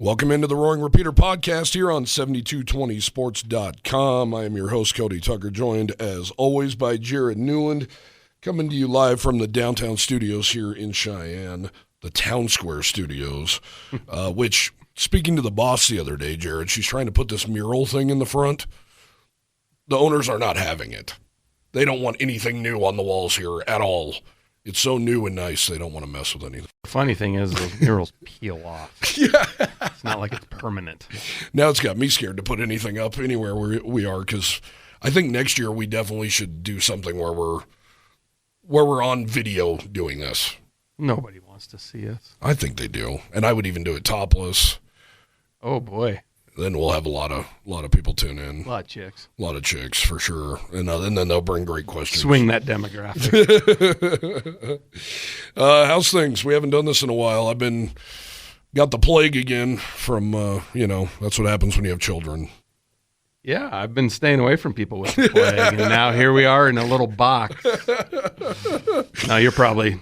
Welcome into the Roaring Repeater podcast here on 7220sports.com. I am your host, Cody Tucker, joined as always by Jared Newland, coming to you live from the downtown studios here in Cheyenne, the Town Square Studios, which, speaking to the boss the other day, Jared, she's trying to put this mural thing in the front. The owners are not having it. They don't want anything new on the walls here at all. It's so new and nice, they don't want to mess with anything. The funny thing is those murals peel off. Yeah. It's not like it's permanent. Now it's got me scared to put anything up anywhere where we are, because I think next year we definitely should do something where we're on video doing this. Nobody wants to see us. I think they do, and I would even do it topless. Oh boy. Then we'll have a lot of people tune in. A lot of chicks. A lot of chicks for sure, and then they'll bring great questions. Swing that demographic. How's things? We haven't done this in a while. Got the plague again from that's what happens when you have children. Yeah, I've been staying away from people with the plague, and now here we are in a little box. Now you're probably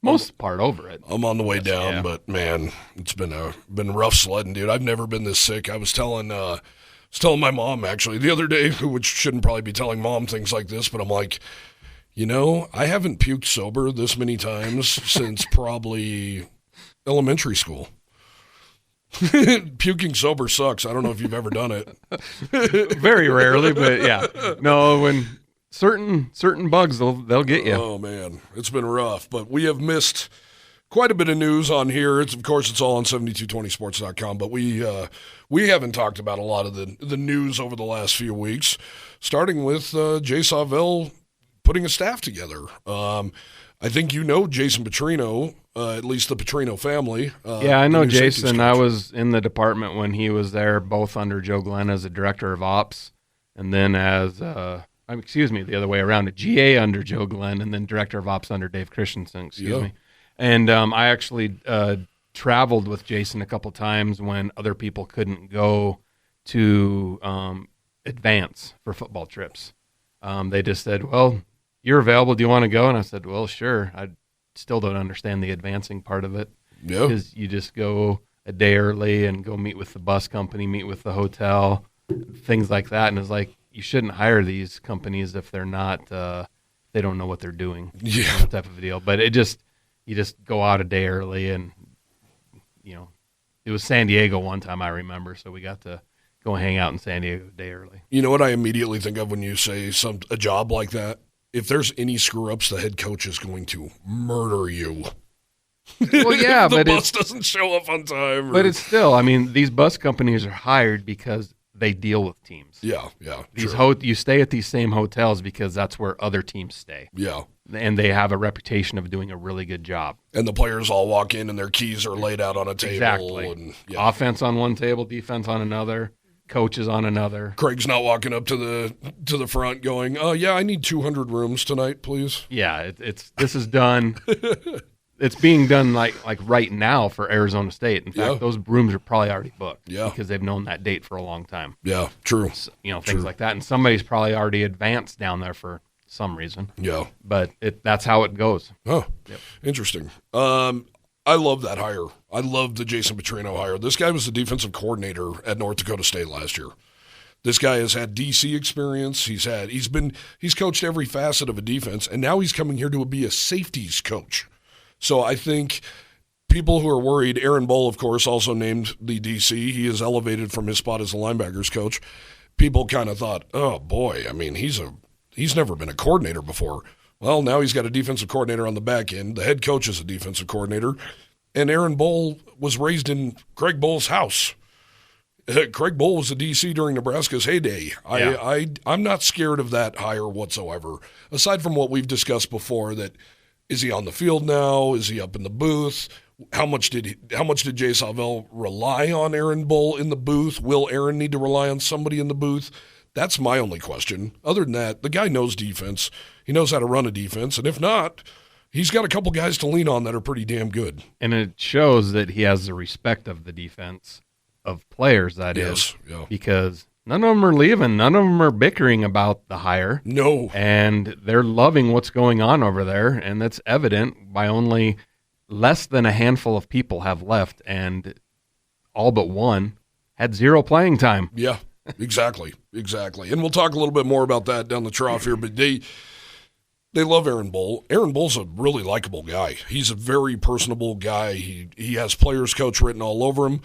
most part over it. I'm on the way down, but man, it's been rough sledding, dude. I've never been this sick. I was telling my mom actually the other day, which shouldn't probably be telling mom things like this, but I'm like, I haven't puked sober this many times since probably elementary school. Puking sober sucks. I don't know if you've ever done it. Very rarely, but yeah. No, when certain bugs, they'll get you. Oh man, it's been rough, but we have missed quite a bit of news on here. It's all on 7220sports.com, but we haven't talked about a lot of the news over the last few weeks, starting with Jay Sawvel putting a staff together. I think Jason Petrino, at least the Petrino family. Yeah, I know Jason. I was in the department when he was there, both under Joe Glenn as a director of ops, and then as the other way around, a GA under Joe Glenn, and then director of ops under Dave Christensen. Excuse me. And I actually traveled with Jason a couple times when other people couldn't go to advance for football trips. They just said, "Well, you're available. Do you want to go?" And I said, "Well, sure." I still don't understand the advancing part of it. Yeah. Because you just go a day early and go meet with the bus company, meet with the hotel, things like that. And it's like, you shouldn't hire these companies if they're not, they don't know what they're doing. Yeah. That type of a deal. But you just go out a day early, and, it was San Diego one time I remember. So we got to go hang out in San Diego a day early. You know what I immediately think of when you say a job like that? If there's any screw-ups, the head coach is going to murder you. Well, yeah, but the bus doesn't show up on time. But it's still, these bus companies are hired because they deal with teams. Yeah. You stay at these same hotels because that's where other teams stay. Yeah. And they have a reputation of doing a really good job. And the players all walk in and their keys are laid out on a table. Exactly. And, offense on one table, defense on another. Coaches on another. Craig's not walking up to the front going, I need 200 rooms tonight, please. Yeah, this is done. It's being done like right now for Arizona State. In fact, those rooms are probably already booked. Yeah. Because they've known that date for a long time. Yeah, true. So, things like that. And somebody's probably already advanced down there for some reason. Yeah. But that's how it goes. Oh, yep. Interesting. I love that hire. I love the Jason Petrino hire. This guy was the defensive coordinator at North Dakota State last year. This guy has had DC experience. He's coached every facet of a defense, and now he's coming here to be a safeties coach. So I think people who are worried, Aaron Bull, of course, also named the DC. He is elevated from his spot as a linebackers coach. People kind of thought, oh boy, he's never been a coordinator before. Well, now he's got a defensive coordinator on the back end. The head coach is a defensive coordinator. And Aaron Bull was raised in Craig Bull's house. Craig Bull was a DC during Nebraska's heyday. Yeah. I'm not scared of that hire whatsoever. Aside from what we've discussed before, that is he on the field now? Is he up in the booth? How much did Jay Sawvel rely on Aaron Bull in the booth? Will Aaron need to rely on somebody in the booth? That's my only question. Other than that, the guy knows defense. He knows how to run a defense. And if not, he's got a couple guys to lean on that are pretty damn good. And it shows that he has the respect of the defense, of players, that is. Yeah. Because none of them are leaving. None of them are bickering about the hire. No. And they're loving what's going on over there. And that's evident by only less than a handful of people have left. And all but one had 0 playing time. Yeah, exactly. And we'll talk a little bit more about that down the trough here, but they love Aaron Bull. Aaron Bull's a really likable guy. He's a very personable guy. He has players coach written all over him.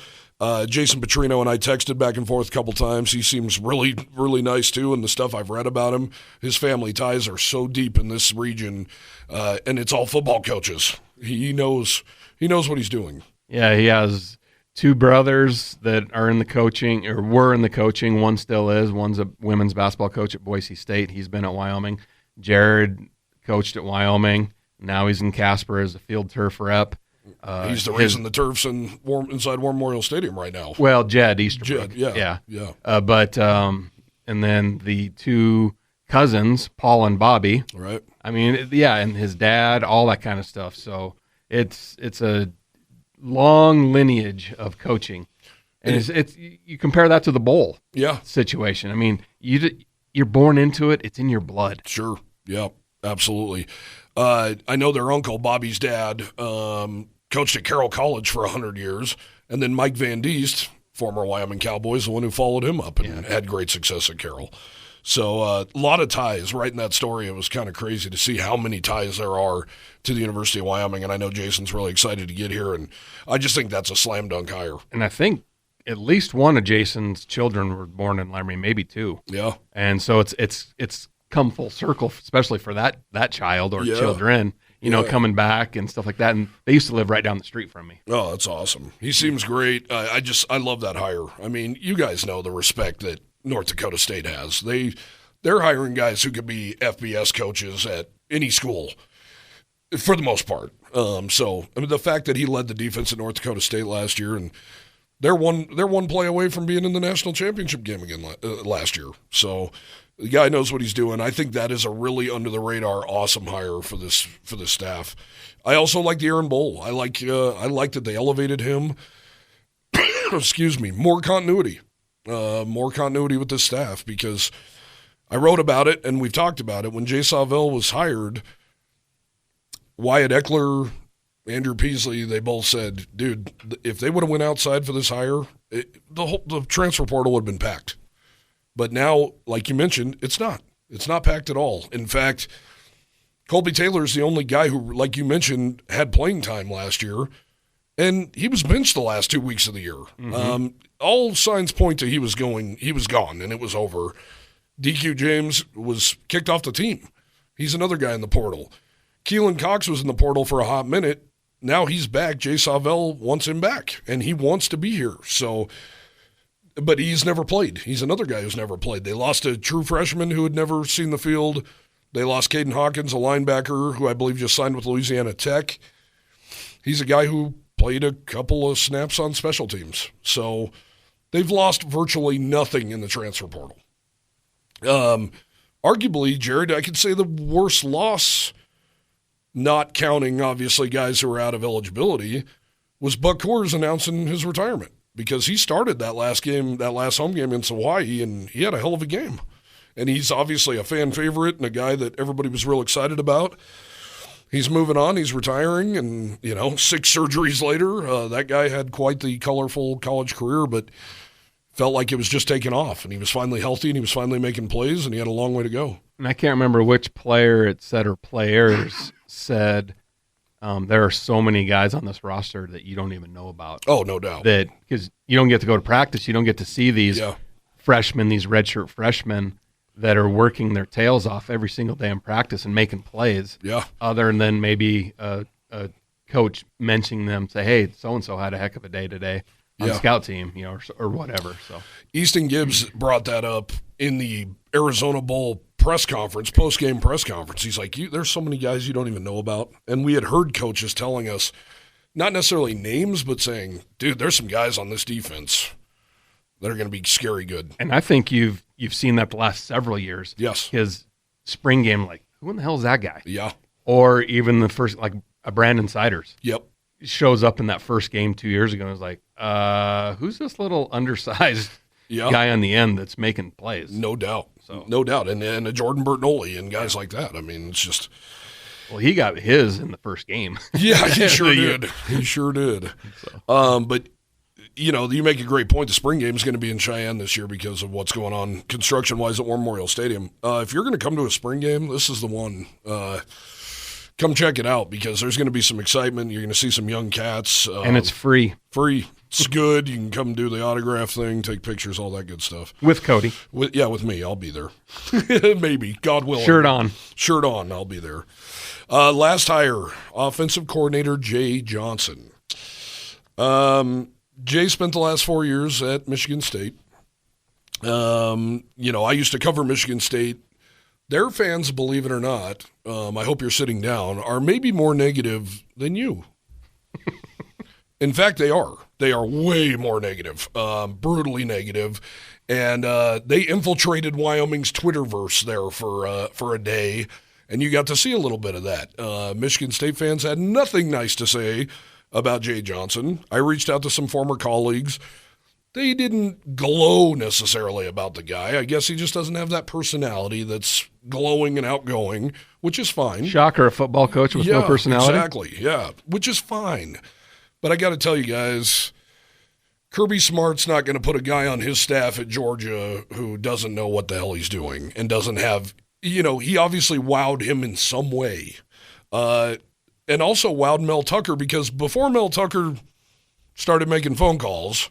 Jason Petrino and I texted back and forth a couple times. He seems really, really nice too, and the stuff I've read about him, his family ties are so deep in this region, and it's all football coaches. He knows what he's doing. Yeah, he has 2 brothers that are in the coaching or were in the coaching. One still is. One's a women's basketball coach at Boise State. He's been at Wyoming. Jared coached at Wyoming. Now he's in Casper as a field turf rep. He's the reason the turf's inside War Memorial Stadium right now. Well, Jed Easterbrook. Yeah. And then the 2 cousins, Paul and Bobby. Right. I mean, yeah, and his dad, all that kind of stuff. So it's a long lineage of coaching, and it's you compare that to the bowl situation. I mean, you're born into it; it's in your blood. Sure, yeah, absolutely. I know their uncle, Bobby's dad, coached at Carroll College for 100 years, and then Mike Van Diest, former Wyoming Cowboys, the one who followed him up and had great success at Carroll. So a lot of ties right in that story. It was kind of crazy to see how many ties there are to the University of Wyoming, and I know Jason's really excited to get here, and I just think that's a slam dunk hire. And I think at least one of Jason's children were born in Laramie, maybe 2. Yeah. And so it's come full circle, especially for that child or children, you know, coming back and stuff like that. And they used to live right down the street from me. Oh, that's awesome. He seems great. I love that hire. I mean, you guys know the respect that North Dakota State has. They're hiring guys who could be FBS coaches at any school for the most part. So I mean, the fact that he led the defense at North Dakota State last year, and they're one play away from being in the national championship game again last year. So the guy knows what he's doing. I think that is a really under the radar, awesome hire for this staff. I also like the Aaron Bull. I like that they elevated him. Excuse me, more continuity with this staff, because I wrote about it and we've talked about it. When Jay Sawvel was hired, Wyatt Eckler, Andrew Peasley, they both said, dude, if they would have went outside for this hire, the transfer portal would have been packed. But now, like you mentioned, it's not. It's not packed at all. In fact, Colby Taylor is the only guy who, like you mentioned, had playing time last year, and he was benched the last 2 weeks of the year. Mm-hmm. All signs point to he was gone, and it was over. DQ James was kicked off the team. He's another guy in the portal. Keelan Cox was in the portal for a hot minute. Now he's back. Jay Sawvel wants him back, and he wants to be here. So, but he's never played. He's another guy who's never played. They lost a true freshman who had never seen the field. They lost Caden Hawkins, a linebacker who I believe just signed with Louisiana Tech. He's a guy who played a couple of snaps on special teams. So they've lost virtually nothing in the transfer portal. Arguably, Jared, I could say the worst loss, not counting obviously guys who are out of eligibility, was Buck Coors announcing his retirement, because he started that last home game against Hawaii, and he had a hell of a game. And he's obviously a fan favorite and a guy that everybody was real excited about. He's moving on. He's retiring, and 6 surgeries later, that guy had quite the colorful college career, but felt like it was just taking off, and he was finally healthy, and he was finally making plays, and he had a long way to go. And I can't remember which player it said or players said, there are so many guys on this roster that you don't even know about. Oh, no doubt. That because you don't get to go to practice, you don't get to see these freshmen, these redshirt freshmen that are working their tails off every single day in practice and making plays. Yeah. Other than maybe a coach mentioning them, say, hey, so-and-so had a heck of a day today on the scout team, or whatever. So Easton Gibbs brought that up in the Arizona Bowl post-game press conference. He's like, there's so many guys you don't even know about. And we had heard coaches telling us, not necessarily names, but saying, dude, there's some guys on this defense that are going to be scary good. And I think you've seen that the last several years. Yes. His spring game, like, who in the hell is that guy? Yeah. Or even the first, like, a Brandon Siders. Yep. Shows up in that first game 2 years ago and was like, who's this little undersized guy on the end that's making plays? No doubt. No doubt. And a Jordan Bertnolli and guys like that. I mean, it's just. Well, he got his in the first game. Yeah, he sure did. He sure did. So. But you make a great point. The spring game is going to be in Cheyenne this year because of what's going on construction-wise at War Memorial Stadium. If you're going to come to a spring game, this is the one. Come check it out because there's going to be some excitement. You're going to see some young cats. And it's free. Free. It's good. You can come do the autograph thing, take pictures, all that good stuff. With Cody. With me. I'll be there. Maybe. God willing. Shirt on. Shirt on. I'll be there. Last hire, offensive coordinator Jay Johnson. Jay spent the last 4 years at Michigan State. I used to cover Michigan State. Their fans, believe it or not, I hope you're sitting down, are maybe more negative than you. In fact, they are. They are way more negative, brutally negative. And they infiltrated Wyoming's Twitterverse there for a day, and you got to see a little bit of that. Michigan State fans had nothing nice to say about Jay Johnson. I reached out to some former colleagues. They didn't glow necessarily about the guy. I guess he just doesn't have that personality that's glowing and outgoing, which is fine. Shocker, a football coach with no personality? Exactly, yeah, which is fine. But I got to tell you guys, Kirby Smart's not going to put a guy on his staff at Georgia who doesn't know what the hell he's doing and doesn't have, he obviously wowed him in some way. And also wowed Mel Tucker because before Mel Tucker started making phone calls,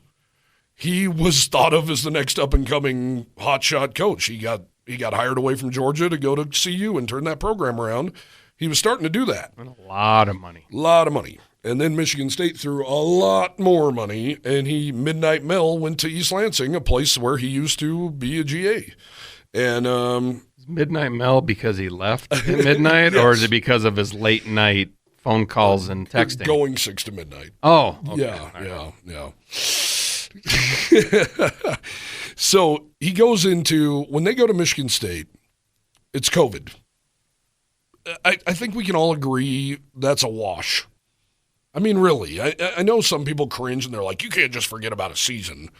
he was thought of as the next up-and-coming hotshot coach. He got hired away from Georgia to go to CU and turn that program around. He was starting to do that. And a lot of money. And then Michigan State threw a lot more money, and Midnight Mel went to East Lansing, a place where he used to be a GA. And Midnight Mel because he left at midnight, yes. Or is it because of his late night phone calls and texting? Going 6 to midnight. Oh, okay. Yeah. So he goes into, when they go to Michigan State, it's COVID. I think we can all agree that's a wash. I mean, really, I know some people cringe and they're like, you can't just forget about a season.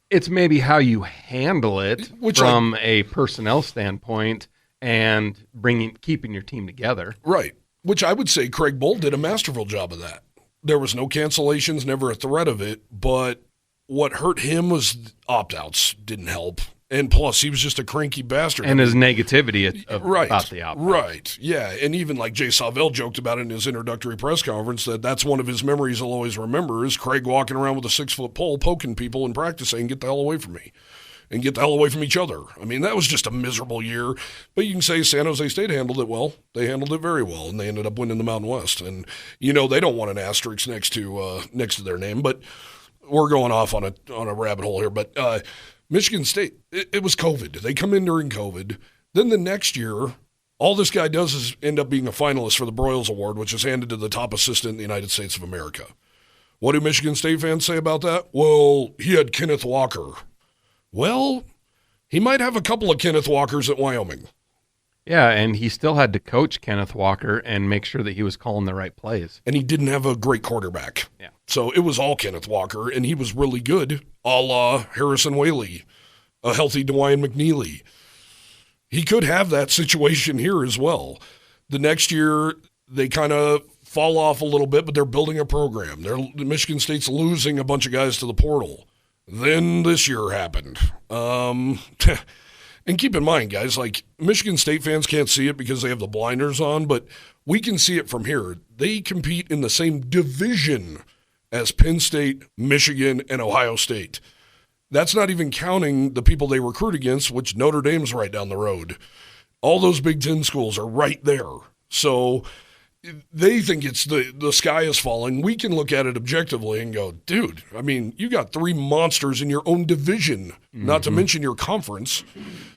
It's maybe how you handle it from a personnel standpoint and keeping your team together. Right, which I would say Craig Bolt did a masterful job of that. There was no cancellations, never a threat of it, but what hurt him was opt-outs didn't help. And plus, he was just a cranky bastard. And his negativity about the opt-out. Right, yeah. And even like Jay Sawvel joked about it in his introductory press conference, that's one of his memories he'll always remember is Craig walking around with a 6-foot pole poking people in practice saying, get the hell away from me. And get the hell away from each other. I mean, that was just a miserable year. But you can say San Jose State handled it well. They handled it very well, and they ended up winning the Mountain West. And, they don't want an asterisk next to their name. But we're going off on a rabbit hole here. But Michigan State, it was COVID. They come in during COVID. Then the next year, all this guy does is end up being a finalist for the Broyles Award, which is handed to the top assistant in the United States of America. What do Michigan State fans say about that? Well, he had Kenneth Walker. Well, he might have a couple of Kenneth Walkers at Wyoming. Yeah, and he still had to coach Kenneth Walker and make sure that he was calling the right plays. And he didn't have a great quarterback. Yeah. So it was all Kenneth Walker, and he was really good, a la Harrison Whaley, a healthy DeWine McNeely. He could have that situation here as well. The next year, they kind of fall off a little bit, but they're building a program. Michigan State's losing a bunch of guys to the portal. Then this year happened. And keep in mind, guys, like Michigan State fans can't see it because they have the blinders on, but we can see it from here. They compete in the same division as Penn State, Michigan, and Ohio State. That's not even counting the people they recruit against, which Notre Dame's right down the road. All those Big Ten schools are right there. So they think it's the sky is falling. We can look at it objectively and go, dude, I mean, you got 3 monsters in your own division, not to mention your conference.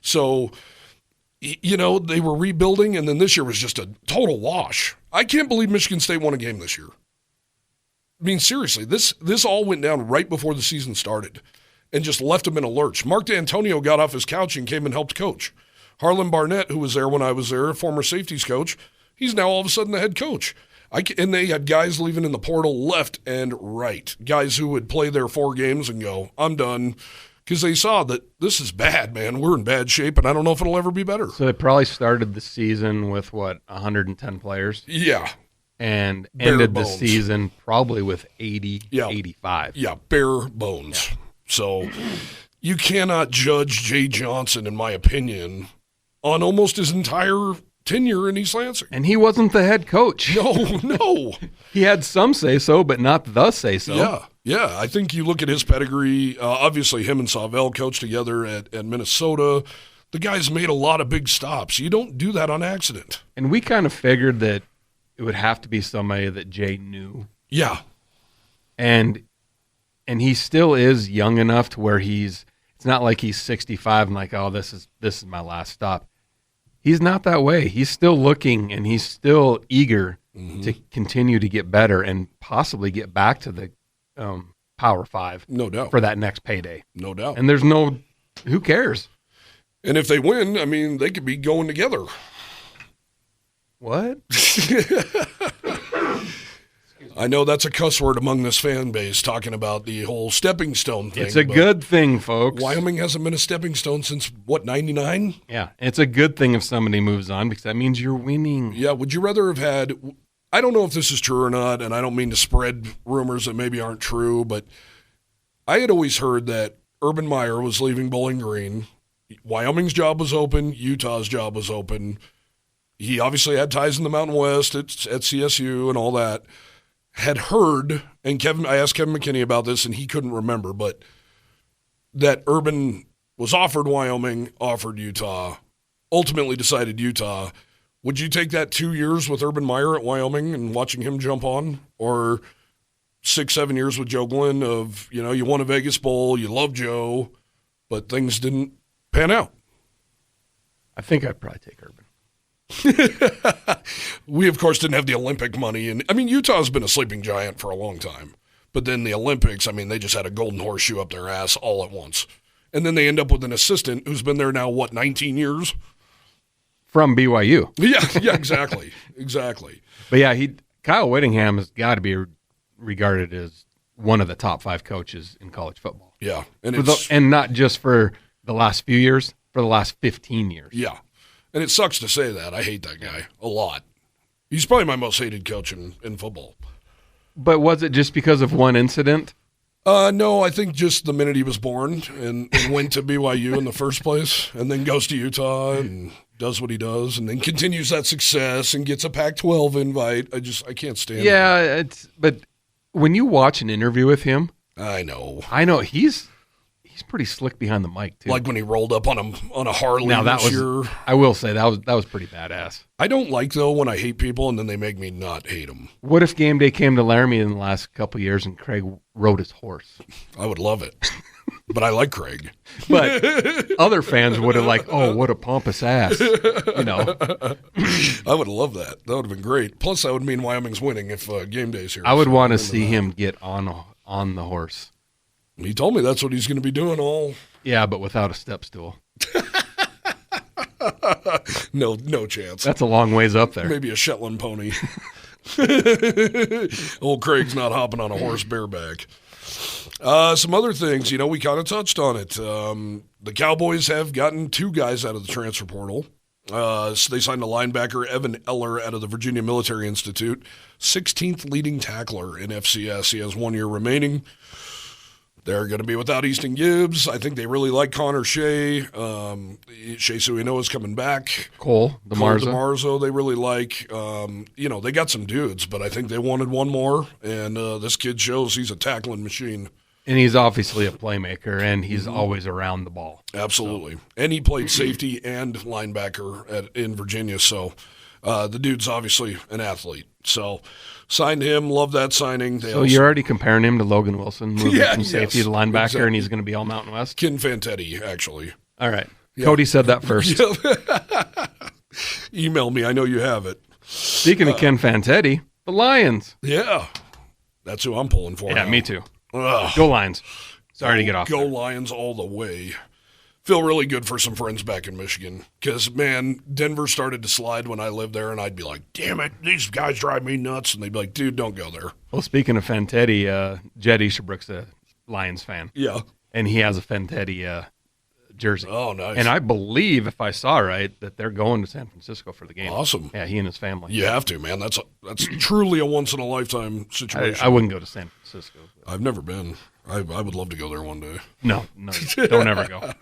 So, they were rebuilding, and then this year was just a total wash. I can't believe Michigan State won a game this year. I mean, seriously, this all went down right before the season started and just left them in a lurch. Mark D'Antonio got off his couch and came and helped coach. Harlan Barnett, who was there when I was there, a former safeties coach, he's now all of a sudden the head coach. And they had guys leaving in the portal left and right, guys who would play their 4 games and go, I'm done, because they saw that this is bad, man. We're in bad shape, and I don't know if it'll ever be better. So they probably started the season with, 110 players? Yeah. and bare ended bones. the season probably with 80, 85. Yeah, bare bones. Yeah. So you cannot judge Jay Johnson, in my opinion, on almost his entire tenure in East Lansing. And he wasn't the head coach. No. He had some say-so, but not the say-so. Yeah. I think you look at his pedigree. Obviously, him and Sawvel coached together at Minnesota. The guy's made a lot of big stops. You don't do that on accident. And we kind of figured that it would have to be somebody that Jay knew. Yeah. And he still is young enough to where it's not like he's 65 and like, oh, this is my last stop. He's not that way. He's still looking, and he's still eager to continue to get better and possibly get back to the Power 5. No doubt. For that next payday. No doubt. And who cares? And if they win, I mean, they could be going together. What? I know that's a cuss word among this fan base, talking about the whole stepping stone thing. It's a good thing, folks. Wyoming hasn't been a stepping stone since, 99? Yeah, it's a good thing if somebody moves on because that means you're winning. Yeah, would you rather have had – I don't know if this is true or not, and I don't mean to spread rumors that maybe aren't true, but I had always heard that Urban Meyer was leaving Bowling Green. Wyoming's job was open. Utah's job was open. He obviously had ties in the Mountain West at CSU and all that. Had heard, and I asked Kevin McKinney about this, and he couldn't remember, but that Urban was offered Wyoming, offered Utah, ultimately decided Utah. Would you take that 2 years with Urban Meyer at Wyoming and watching him jump on? Or 6-7 years with Joe Glenn of, you won a Vegas Bowl, you love Joe, but things didn't pan out? I think I'd probably take Urban. We, of course, didn't have the Olympic money. And I mean, Utah's been a sleeping giant for a long time. But then the Olympics, I mean, they just had a golden horseshoe up their ass all at once. And then they end up with an assistant who's been there now, 19 years? From BYU. Yeah, exactly. Exactly. But yeah, Kyle Whittingham has got to be regarded as one of the top 5 coaches in college football. Yeah. And not just for the last few years, for the last 15 years. Yeah. And it sucks to say that. I hate that guy a lot. He's probably my most hated coach in football. But was it just because of one incident? No, I think just the minute he was born and went to BYU in the first place, and then goes to Utah and does what he does, and then continues that success and gets a Pac-12 invite. I can't stand it. Yeah, but when you watch an interview with him, I know he's pretty slick behind the mic too. Like when he rolled up on a Harley this year. I will say that was pretty badass. I don't like though when I hate people and then they make me not hate them. What if game day came to Laramie in the last couple of years and Craig rode his horse? I would love it. But I like Craig. But other fans would have oh, what a pompous ass. I would love that. That would have been great. Plus, that would mean Wyoming's winning if game day's here. I would want to see him get on the horse. He told me that's what he's going to be doing all. Yeah, but without a step stool. No chance. That's a long ways up there. Maybe a Shetland pony. Old Craig's not hopping on a horse bareback. Some other things, we kind of touched on it. The Cowboys have gotten 2 guys out of the transfer portal. So they signed a linebacker, Evan Eller, out of the Virginia Military Institute, 16th leading tackler in FCS. He has 1 year remaining. They're going to be without Easton Gibbs. I think they really like Connor Shea. Shea Suinoa's coming back. Cole DeMarzo they really like. They got some dudes, but I think they wanted one more. And this kid shows he's a tackling machine. And he's obviously a playmaker, and he's always around the ball. Absolutely. So. And he played safety and linebacker in Virginia. So the dude's obviously an athlete. So signed him. Love that signing. You're already comparing him to Logan Wilson, moving from safety to linebacker, exactly. And he's going to be all Mountain West? Ken Fantetti, actually. All right. Yeah. Cody said that first. Email me. I know you have it. Speaking of Ken Fantetti, the Lions. Yeah. That's who I'm pulling for. Yeah, now. Me too. Go Lions. Sorry to get off. Go there. Lions all the way. Feel really good for some friends back in Michigan because, man, Denver started to slide when I lived there, and I'd be like, damn it, these guys drive me nuts. And they'd be like, dude, don't go there. Well, speaking of Fantetti, Jed Easterbrook's a Lions fan. Yeah. And he has a Fantetti jersey. Oh, nice. And I believe, if I saw right, that they're going to San Francisco for the game. Awesome. Yeah, he and his family. You have to, man. That's truly a once-in-a-lifetime situation. I wouldn't go to San Francisco. I've never been. I would love to go there one day. No, don't ever go.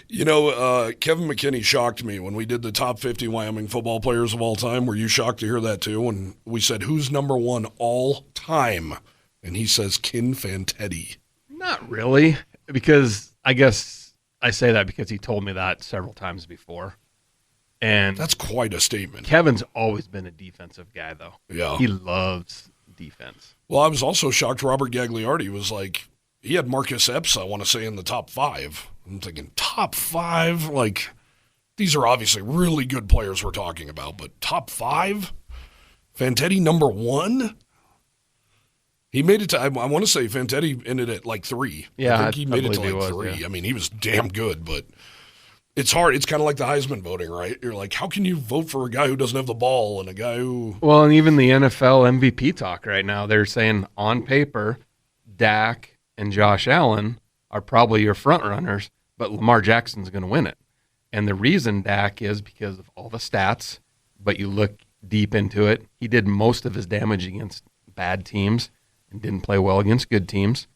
Kevin McKinney shocked me when we did the top 50 Wyoming football players of all time. Were you shocked to hear that too? When we said, who's number one all time? And he says Ken Fantetti. Not really, because I guess I say that because he told me that several times before. And that's quite a statement. Kevin's always been a defensive guy, though. Yeah. He loves defense. Well, I was also shocked Robert Gagliardi was like, he had Marcus Epps, I want to say, in the top 5. I'm thinking, top 5? Like, these are obviously really good players we're talking about, but top 5? Fantetti number 1? He made it to, I want to say Fantetti ended at like 3. Yeah, I think he made it to like 3. Yeah. I mean, he was damn good, but it's hard. It's kind of like the Heisman voting, right? You're like, how can you vote for a guy who doesn't have the ball and a guy who... Well, and even the NFL MVP talk right now, they're saying on paper, Dak and Josh Allen are probably your front runners, but Lamar Jackson's going to win it. And the reason Dak is because of all the stats, but you look deep into it, he did most of his damage against bad teams and didn't play well against good teams.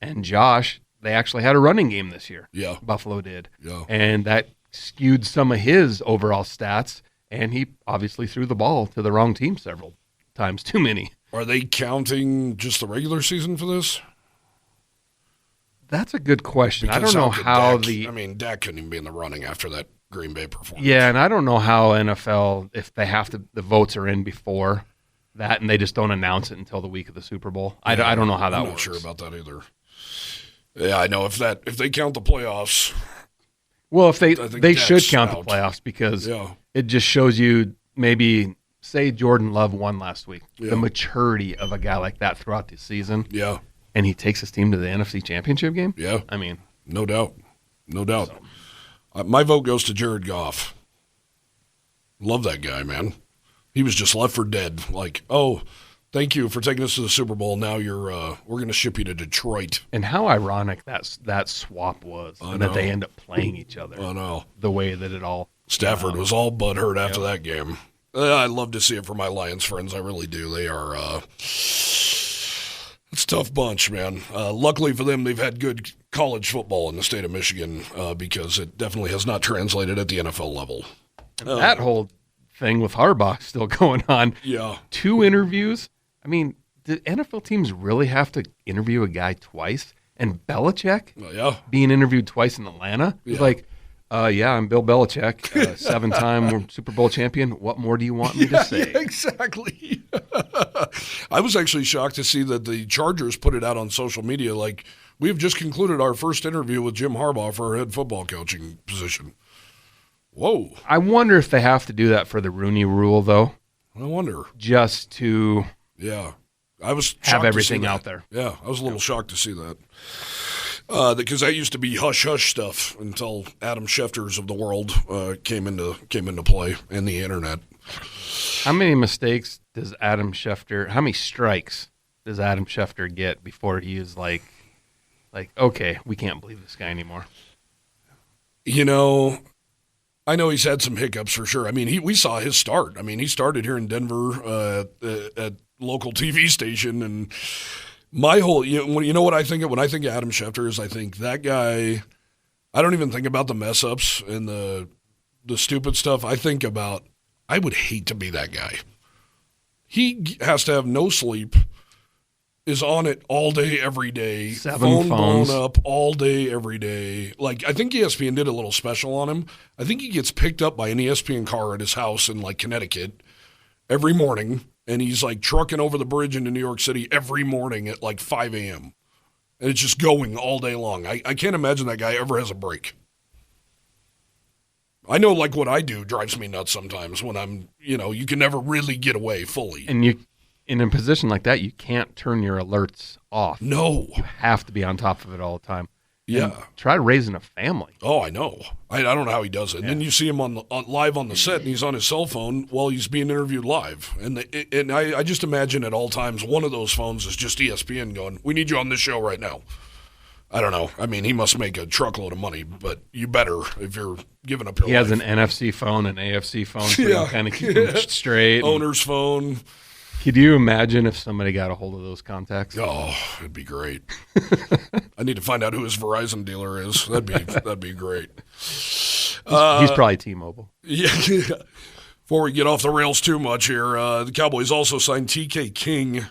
And Josh, they actually had a running game this year. Yeah. Buffalo did. Yeah. And that skewed some of his overall stats, and he obviously threw the ball to the wrong team several times, too many. Are they counting just the regular season for this? That's a good question. Because I don't know how Dak couldn't even be in the running after that Green Bay performance. Yeah, and I don't know how NFL, if they have to, the votes are in before that, and they just don't announce it until the week of the Super Bowl. I don't know how that works. I'm not sure about that either. Yeah, I know if they count the playoffs. Well, if they should count the playoffs because yeah. It just shows you maybe, say Jordan Love won last week, yeah. the maturity of a guy like that throughout the season. Yeah. And he takes his team to the NFC Championship game? Yeah. I mean. No doubt. No doubt. My vote goes to Jared Goff. Love that guy, man. He was just left for dead. Like, oh, thank you for taking us to the Super Bowl. Now we're going to ship you to Detroit. And how ironic that swap was, and that they end up playing each other. I know. The way that it all. Stafford was all butthurt after that game. I love to see it for my Lions friends. I really do. They are. It's a tough bunch, man. Luckily for them, they've had good college football in the state of Michigan because it definitely has not translated at the NFL level. And that whole thing with Harbaugh still going on. Yeah. 2 interviews. I mean, do NFL teams really have to interview a guy twice? And Belichick being interviewed twice in Atlanta? He's like, I'm Bill Belichick, 7-time Super Bowl champion. What more do you want me to say? Yeah, exactly. I was actually shocked to see that the Chargers put it out on social media like, we have just concluded our first interview with Jim Harbaugh for our head football coaching position. Whoa. I wonder if they have to do that for the Rooney Rule, though. I wonder. Just to I was have everything out there. Yeah, I was a little shocked to see that. Because that used to be hush-hush stuff until Adam Schefter's of the world came into play and the internet. How many mistakes does Adam Schefter – how many strikes does Adam Schefter get before he is like, okay, we can't believe this guy anymore? You know, I know he's had some hiccups for sure. I mean, we saw his start. I mean, he started here in Denver at local TV station, and my whole you know what I think of when I think of Adam Schefter is I think that guy. I don't even think about the mess ups and the stupid stuff. I think about I would hate to be that guy. He has to have no sleep, is on it all day, every day, 7 phone phones. blown up all day, every day. Like, I think ESPN did a little special on him. I think he gets picked up by an ESPN car at his house in, like, Connecticut every morning, and he's, like, trucking over the bridge into New York City every morning at, like, 5 a.m. And it's just going all day long. I can't imagine that guy ever has a break. I know, like, what I do drives me nuts sometimes when I'm, you can never really get away fully. And in a position like that, you can't turn your alerts off. No. You have to be on top of it all the time. Yeah. And try raising a family. Oh, I know. I don't know how he does it. Yeah. And then you see him live on the set, and he's on his cell phone while he's being interviewed live. And I just imagine at all times one of those phones is just ESPN going, we need you on this show right now. I don't know. I mean, he must make a truckload of money, but you better if you're giving up your He life. has an NFC phone, an AFC phone, so he'll kind of keep him straight. Owner's phone. Could you imagine if somebody got a hold of those contacts? Oh, it'd be great. I need to find out who his Verizon dealer is. That'd be great. He's probably T-Mobile. Yeah. Before we get off the rails too much here, the Cowboys also signed TK King,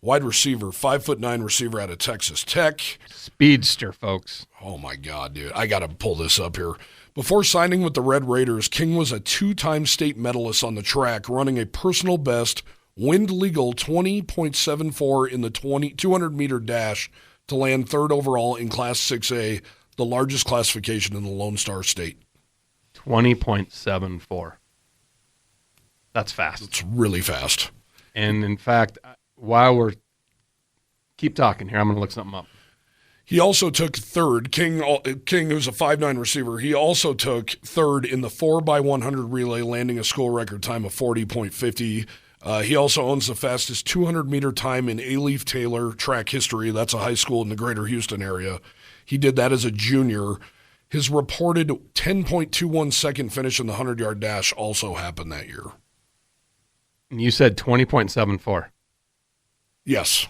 wide receiver, 5'9" receiver out of Texas Tech. Speedster, folks. Oh, my God, dude. I got to pull this up here. Before signing with the Red Raiders, King was a 2-time state medalist on the track, running a personal best wind-legal 20.74 in the 200-meter dash to land third overall in Class 6A, the largest classification in the Lone Star State. 20.74. That's fast. It's really fast. And, in fact, while we're – keep talking here. I'm going to look something up. He also took third. King, who's a 5'9" receiver, he also took third in the 4x100 relay, landing a school record time of 40.50. He also owns the fastest 200-meter time in A-Leaf Taylor track history. That's a high school in the greater Houston area. He did that as a junior. His reported 10.21 second finish in the 100-yard dash also happened that year. And you said 20.74. Yes.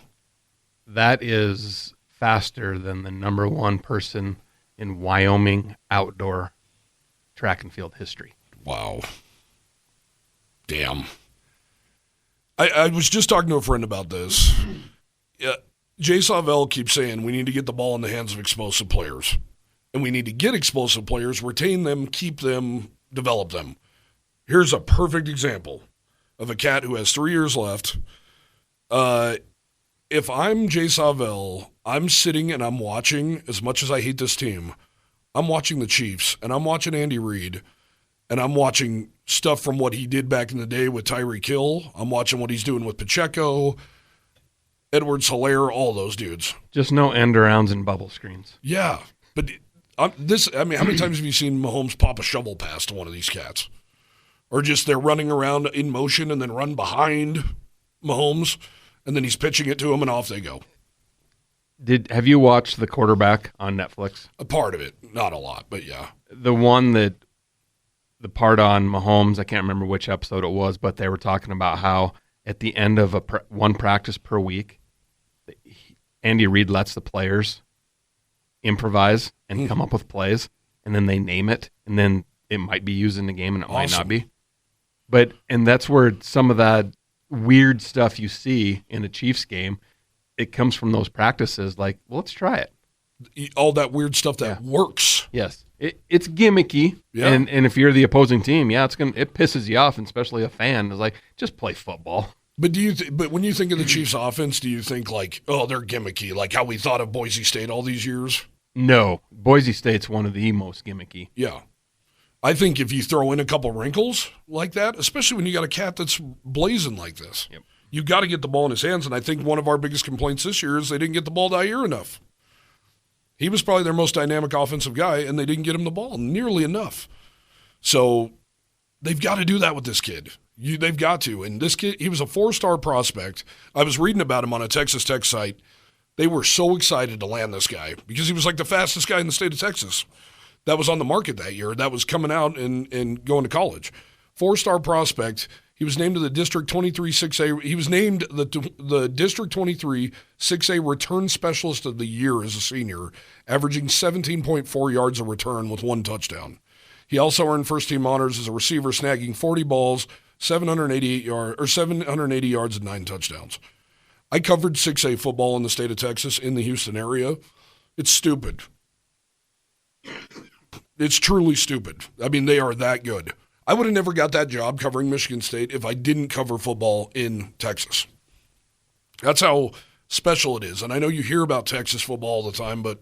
That is faster than the number one person in Wyoming outdoor track and field history. Wow. Damn. I was just talking to a friend about this. Jay Sawvel keeps saying we need to get the ball in the hands of explosive players. And we need to get explosive players, retain them, keep them, develop them. Here's a perfect example of a cat who has 3 years left. If I'm Jay Sawvel, I'm sitting and I'm watching, as much as I hate this team, I'm watching the Chiefs, and I'm watching Andy Reid, and I'm watching stuff from what he did back in the day with Tyreek Hill. I'm watching what he's doing with Pacheco, Edwards-Helaire, all those dudes. Just no end-arounds and bubble screens. Yeah, but how many times have you seen Mahomes pop a shovel pass to one of these cats? Or just they're running around in motion and then run behind Mahomes, and then he's pitching it to him, and off they go. Have you watched The Quarterback on Netflix? A part of it, not a lot, but yeah. The part on Mahomes, I can't remember which episode it was, but they were talking about how at the end of one practice per week, Andy Reid lets the players improvise and come up with plays, and then they name it, and then it might be used in the game and it might not be. And that's where some of that weird stuff you see in a Chiefs game, it comes from those practices. Like, well, let's try it. All that weird stuff that works. Yes, it's gimmicky. Yeah. And if you're the opposing team, it pisses you off, and especially a fan is like, just play football. But but when you think of the Chiefs' offense, do you think like, oh, they're gimmicky, like how we thought of Boise State all these years? No, Boise State's one of the most gimmicky. Yeah. I think if you throw in a couple wrinkles like that, especially when you got a cat that's blazing like this, you got to get the ball in his hands. And I think one of our biggest complaints this year is they didn't get the ball to Jair enough. He was probably their most dynamic offensive guy, and they didn't get him the ball nearly enough. So they've got to do that with this kid. They've got to. And this kid, he was a 4-star prospect. I was reading about him on a Texas Tech site. They were so excited to land this guy because he was like the fastest guy in the state of Texas that was on the market that year, that was coming out and going to college. 4-star prospect. He was named to the District 23 6A. He was named the District 23 6A Return Specialist of the Year as a senior, averaging 17.4 yards a return with 1 touchdown. He also earned first-team honors as a receiver, snagging 40 balls, 780 yards and 9 touchdowns. I covered 6A football in the state of Texas in the Houston area. It's stupid. It's truly stupid. I mean, they are that good. I would have never got that job covering Michigan State if I didn't cover football in Texas. That's how special it is. And I know you hear about Texas football all the time, but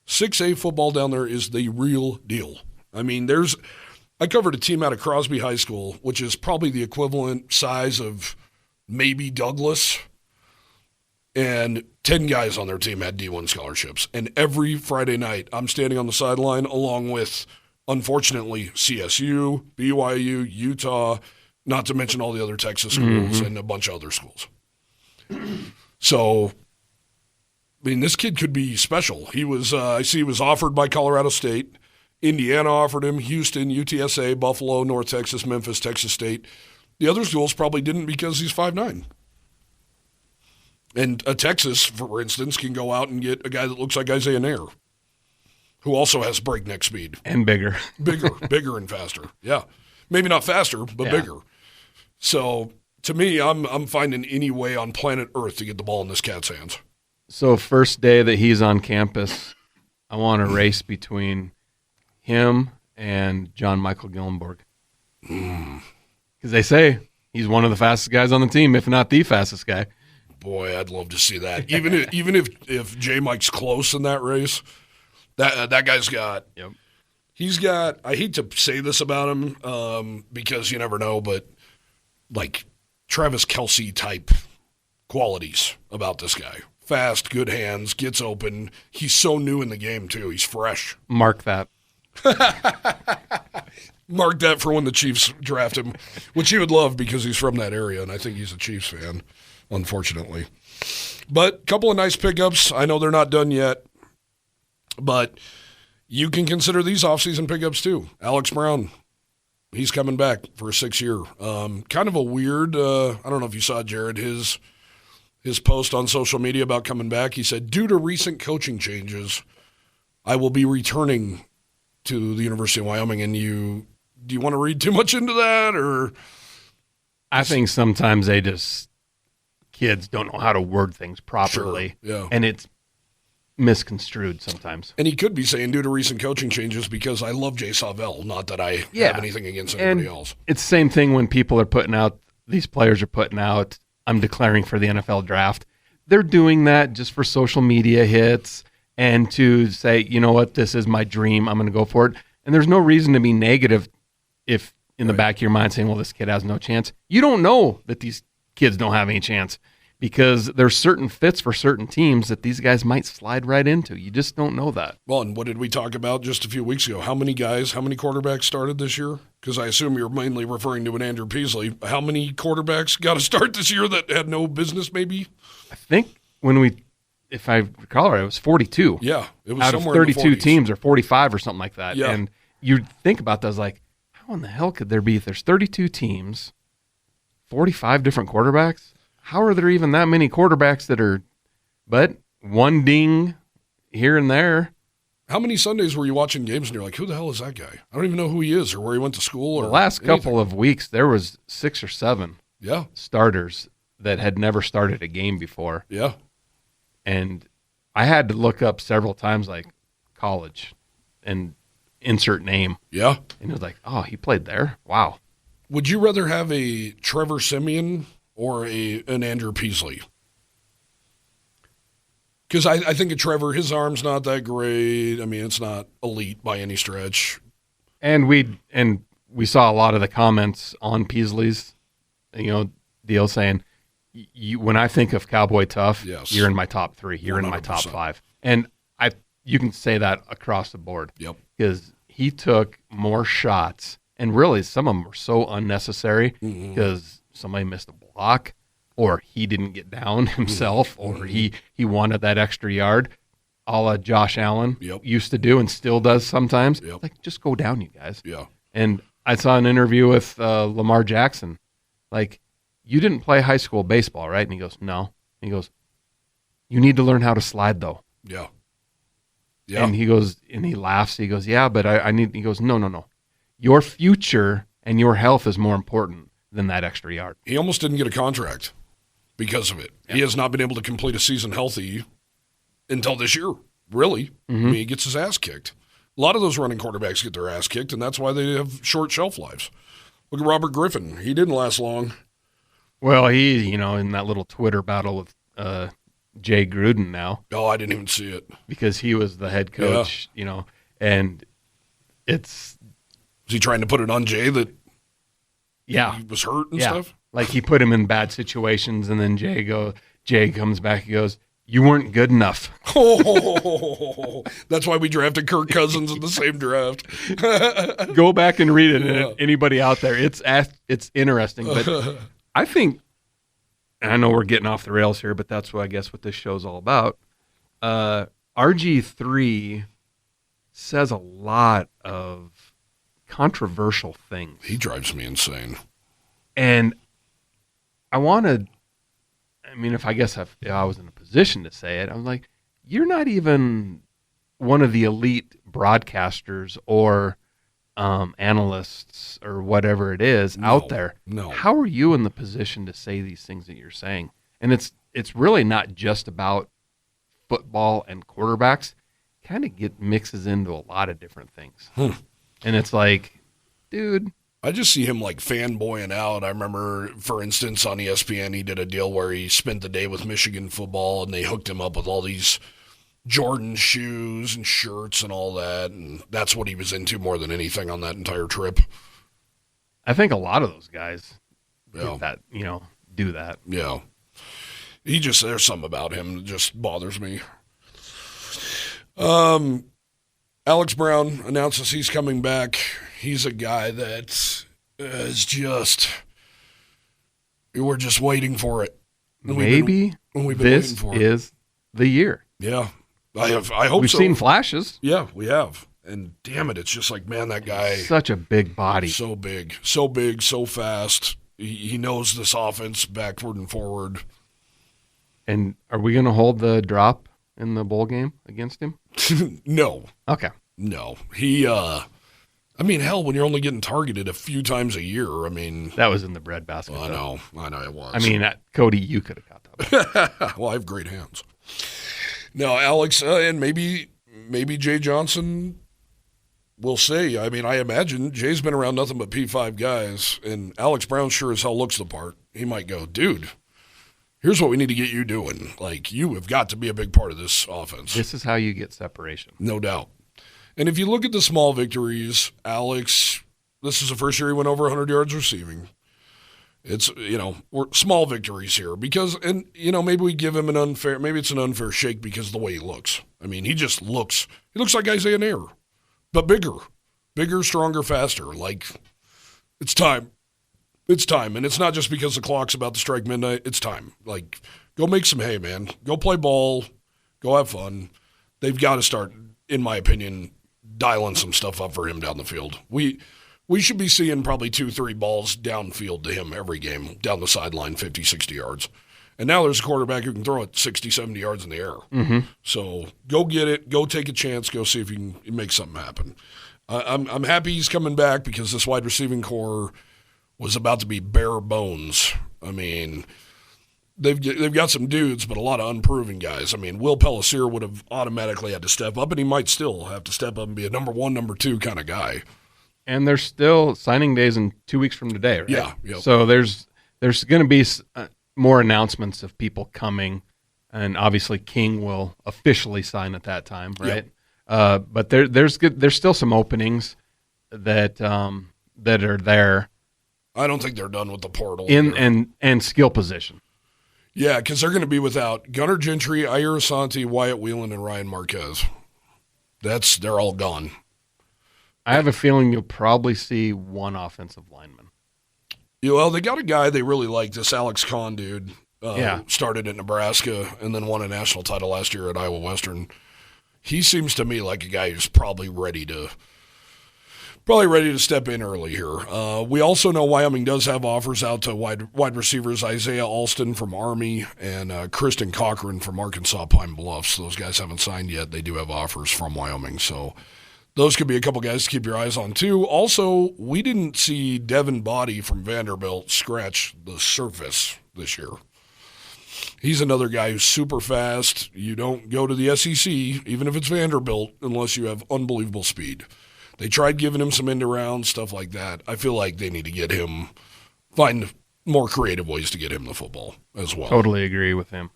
6A football down there is the real deal. I mean, I covered a team out of Crosby High School, which is probably the equivalent size of maybe Douglas, and 10 guys on their team had D1 scholarships. And every Friday night, I'm standing on the sideline along with, unfortunately, CSU, BYU, Utah, not to mention all the other Texas schools and a bunch of other schools. So mean, this kid could be special. He was, I see he was offered by Colorado State. Indiana offered him, Houston, UTSA, Buffalo, North Texas, Memphis, Texas State. The other schools probably didn't because he's 5'9". And Texas, for instance, can go out and get a guy that looks like Isaiah Nair, who also has breakneck speed. And bigger. bigger and faster. Yeah. Maybe not faster, but bigger. So, to me, I'm finding any way on planet Earth to get the ball in this cat's hands. So, first day that he's on campus, I want a race between him and John Michael Gillenborg. Because they say he's one of the fastest guys on the team, if not the fastest guy. Boy, I'd love to see that. Even if J. Mike's close in that race, that guy's got. Yep. He's got. I hate to say this about him because you never know, but like Travis Kelce type qualities about this guy. Fast, good hands, gets open. He's so new in the game too. He's fresh. Mark that. Mark that for when the Chiefs draft him, which he would love because he's from that area, and I think he's a Chiefs fan, unfortunately. But a couple of nice pickups. I know they're not done yet, but you can consider these offseason pickups too. Alex Brown, he's coming back for a 6th year. Kind of a weird, I don't know if you saw, Jared, his post on social media about coming back. He said, due to recent coaching changes, I will be returning to the University of Wyoming. And do you want to read too much into that? Or I think sometimes kids don't know how to word things properly. Sure, yeah. And it's misconstrued sometimes. And he could be saying due to recent coaching changes because I love Jay Sawvel, not that I have anything against anybody else. It's the same thing when people are putting out, these players are putting out, I'm declaring for the NFL draft. They're doing that just for social media hits and to say, you know what, this is my dream, I'm going to go for it. And there's no reason to be negative if in the back of your mind saying, well, this kid has no chance. You don't know that these kids don't have any chance because there's certain fits for certain teams that these guys might slide right into. You just don't know that. Well, and what did we talk about just a few weeks ago? How many quarterbacks started this year? Because I assume you're mainly referring to an Andrew Peasley. How many quarterbacks got to start this year that had no business maybe? I think if I recall right, it was 42. Yeah. It was out of 32 teams or 45 or something like that. Yeah. And you think about that as like, how in the hell could there be, if there's 32 teams, 45 different quarterbacks? How are there even that many quarterbacks but one ding here and there? How many Sundays were you watching games and you're like, who the hell is that guy? I don't even know who he is or where he went to school. The last couple of weeks, there was 6 or 7 starters that had never started a game before. Yeah. And I had to look up several times, like college and insert name. Yeah. And it was like, oh, he played there? Wow. Would you rather have a Trevor Siemian or an Andrew Peasley? Because I think of Trevor, his arm's not that great. I mean, it's not elite by any stretch. And we saw a lot of the comments on Peasley's, deal saying, when I think of Cowboy Tough, you're in my top 3. You're 100%. In my top 5. And you can say that across the board. Yep. Because he took more shots, and really some of them were so unnecessary because somebody missed a block, or he didn't get down himself, or he wanted that extra yard, a la Josh Allen used to do and still does sometimes. Yep. Like, just go down, you guys. Yeah. And I saw an interview with Lamar Jackson. Like, you didn't play high school baseball, right? And he goes, no. And he goes, you need to learn how to slide, though. Yeah. Yeah. And he goes, and he laughs. He goes, yeah, but I need, he goes, no. Your future and your health is more important than that extra yard. He almost didn't get a contract because of it. Yeah. He has not been able to complete a season healthy until this year, really. I mean, he gets his ass kicked. A lot of those running quarterbacks get their ass kicked, and that's why they have short shelf lives. Look at Robert Griffin. He didn't last long. Well, he, in that little Twitter battle with Jay Gruden now. Oh, I didn't even see it. Because he was the head coach, and it's... Was he trying to put it on Jay that he was hurt and stuff? Like he put him in bad situations, and then Jay comes back and goes, you weren't good enough. Oh, that's why we drafted Kirk Cousins in the same draft. Go back and read it. Yeah. Anybody out there, it's interesting. But I think, and I know we're getting off the rails here, but that's what I guess what this show's all about. RG3 says a lot of controversial things. He drives me insane. And I want to, if I was in a position to say it, I was like, you're not even one of the elite broadcasters or analysts or whatever it is out there. No. How are you in the position to say these things that you're saying? And it's really not just about football and quarterbacks. Kind of mixes into a lot of different things. And it's like, dude, I just see him like fanboying out. I remember, for instance, on ESPN, he did a deal where he spent the day with Michigan football, and they hooked him up with all these Jordan shoes and shirts and all that, and that's what he was into more than anything on that entire trip. I think a lot of those guys do that. Yeah. There's something about him that just bothers me. Alex Brown announces he's coming back. He's a guy that is just, we're just waiting for it. Maybe this is the year. Yeah. I hope so. We've seen flashes. Yeah, we have. And damn it, it's just like, man, that guy. Such a big body. So big, so fast. He knows this offense backward and forward. And are we going to hold the drop in the bowl game against him? No. Okay. No. He, hell, when you're only getting targeted a few times a year, that was in the breadbasket. I know it was. Cody, you could have got that. Well, I have great hands. No, Alex, and maybe Jay Johnson, we'll see. I imagine Jay's been around nothing but P5 guys, and Alex Brown sure as hell looks the part. He might go, dude, here's what we need to get you doing. Like, you have got to be a big part of this offense. This is how you get separation. No doubt. And if you look at the small victories, Alex, this is the first year he went over 100 yards receiving. It's, we're small victories here because, and, maybe we give him maybe it's an unfair shake because of the way he looks. He looks like Isaiah Nair, but bigger, stronger, faster. Like, it's time. It's time. And it's not just because the clock's about to strike midnight. It's time. Like, go make some hay, man. Go play ball. Go have fun. They've got to start, in my opinion, dialing some stuff up for him down the field. We should be seeing probably 2-3 balls downfield to him every game, down the sideline, 50, 60 yards. And now there's a quarterback who can throw it 60, 70 yards in the air. Mm-hmm. So go get it. Go take a chance. Go see if you can make something happen. I'm happy he's coming back because this wide receiving core was about to be bare bones. They've got some dudes, but a lot of unproven guys. Will Pellissier would have automatically had to step up, and he might still have to step up and be a number 1, number 2 kind of guy. And there's still signing days in 2 weeks from today, right? Yeah. Yep. So there's going to be more announcements of people coming, and obviously King will officially sign at that time, right? Yep. But there's still some openings that are there. I don't think they're done with the portal. And skill position. Yeah, because they're going to be without Gunnar Gentry, Ira Asante, Wyatt Whelan, and Ryan Marquez. They're all gone. I have a feeling you'll probably see one offensive lineman. Well, they got a guy they really like, this Alex Kahn dude. Started at Nebraska and then won a national title last year at Iowa Western. He seems to me like a guy who's probably ready to step in early here. We also know Wyoming does have offers out to wide receivers Isaiah Alston from Army and Kristen Cochran from Arkansas Pine Bluffs. Those guys haven't signed yet. They do have offers from Wyoming, so those could be a couple guys to keep your eyes on, too. Also, we didn't see Devin Body from Vanderbilt scratch the surface this year. He's another guy who's super fast. You don't go to the SEC, even if it's Vanderbilt, unless you have unbelievable speed. They tried giving him some end-around, stuff like that. I feel like they need to find more creative ways to get him the football as well. Totally agree with him.